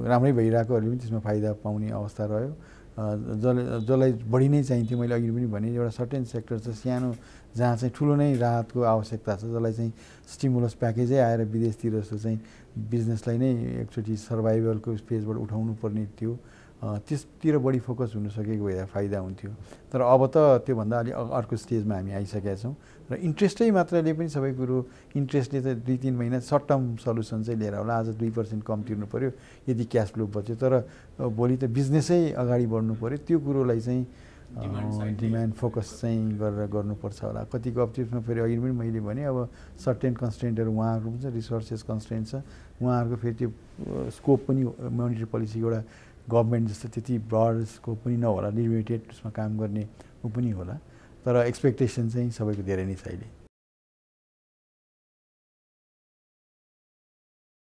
राम्रै भइरहेकोहरूले पनि त्यसमा फाइदा पाउने अवस्था रह्यो। जसलाई बढी नै चाहिन्थ्यो, मैले अघि पनि भने एउटा सर्टेन सेक्टर छ सानो जहाँ चाहिँ ठुलो नै राहतको आवश्यकता छ, जसलाई चाहिँ स्टिमुलस प्याकेजै आएर विदेशतिर जस्तो चाहिँ बिजनेसलाई नै एकचोटि सर्भाइभलको स्पेसबाट उठाउनु पर्ने थियो। त्यसतिर बढी फोकस हुन सकेको भए फाइदा हुन्थ्यो। तर अब त त्योभन्दा अलिक अर्को स्टेजमा हामी आइसकेका छौँ र इन्ट्रेस्टै मात्रले पनि सबै कुरो, इन्ट्रेस्टले चाहिँ 2-3 महिना सर्ट टर्म सल्युसन चाहिँ लिएर होला। आज 2% कम तिर्नु पऱ्यो यदि क्यास फ्लो बच्यो, तर भोलि त बिजनेसै अगाडि बढ्नु पऱ्यो। त्यो कुरोलाई चाहिँ डिमान्ड फोकस चाहिँ गरेर गर्नुपर्छ होला। कतिको अब त्यसमा फेरि अघि पनि मैले भने अब सर्टेन कन्स्ट्रेन्टहरू उहाँहरूको पनि छ, रिसोर्सेस कन्स्ट्रेन्ट छ उहाँहरूको। फेरि त्यो स्कोप पनि मोनिटरी पोलिसीको एउटा गभर्मेन्ट जस्तो त्यति ब्रड स्कोप पनि नहोला, लिमिटेड उसमा काम गर्ने ऊ पनि होला। तर एक्सपेक्टेसन चाहिँ सबैको धेरै नै छ अहिले।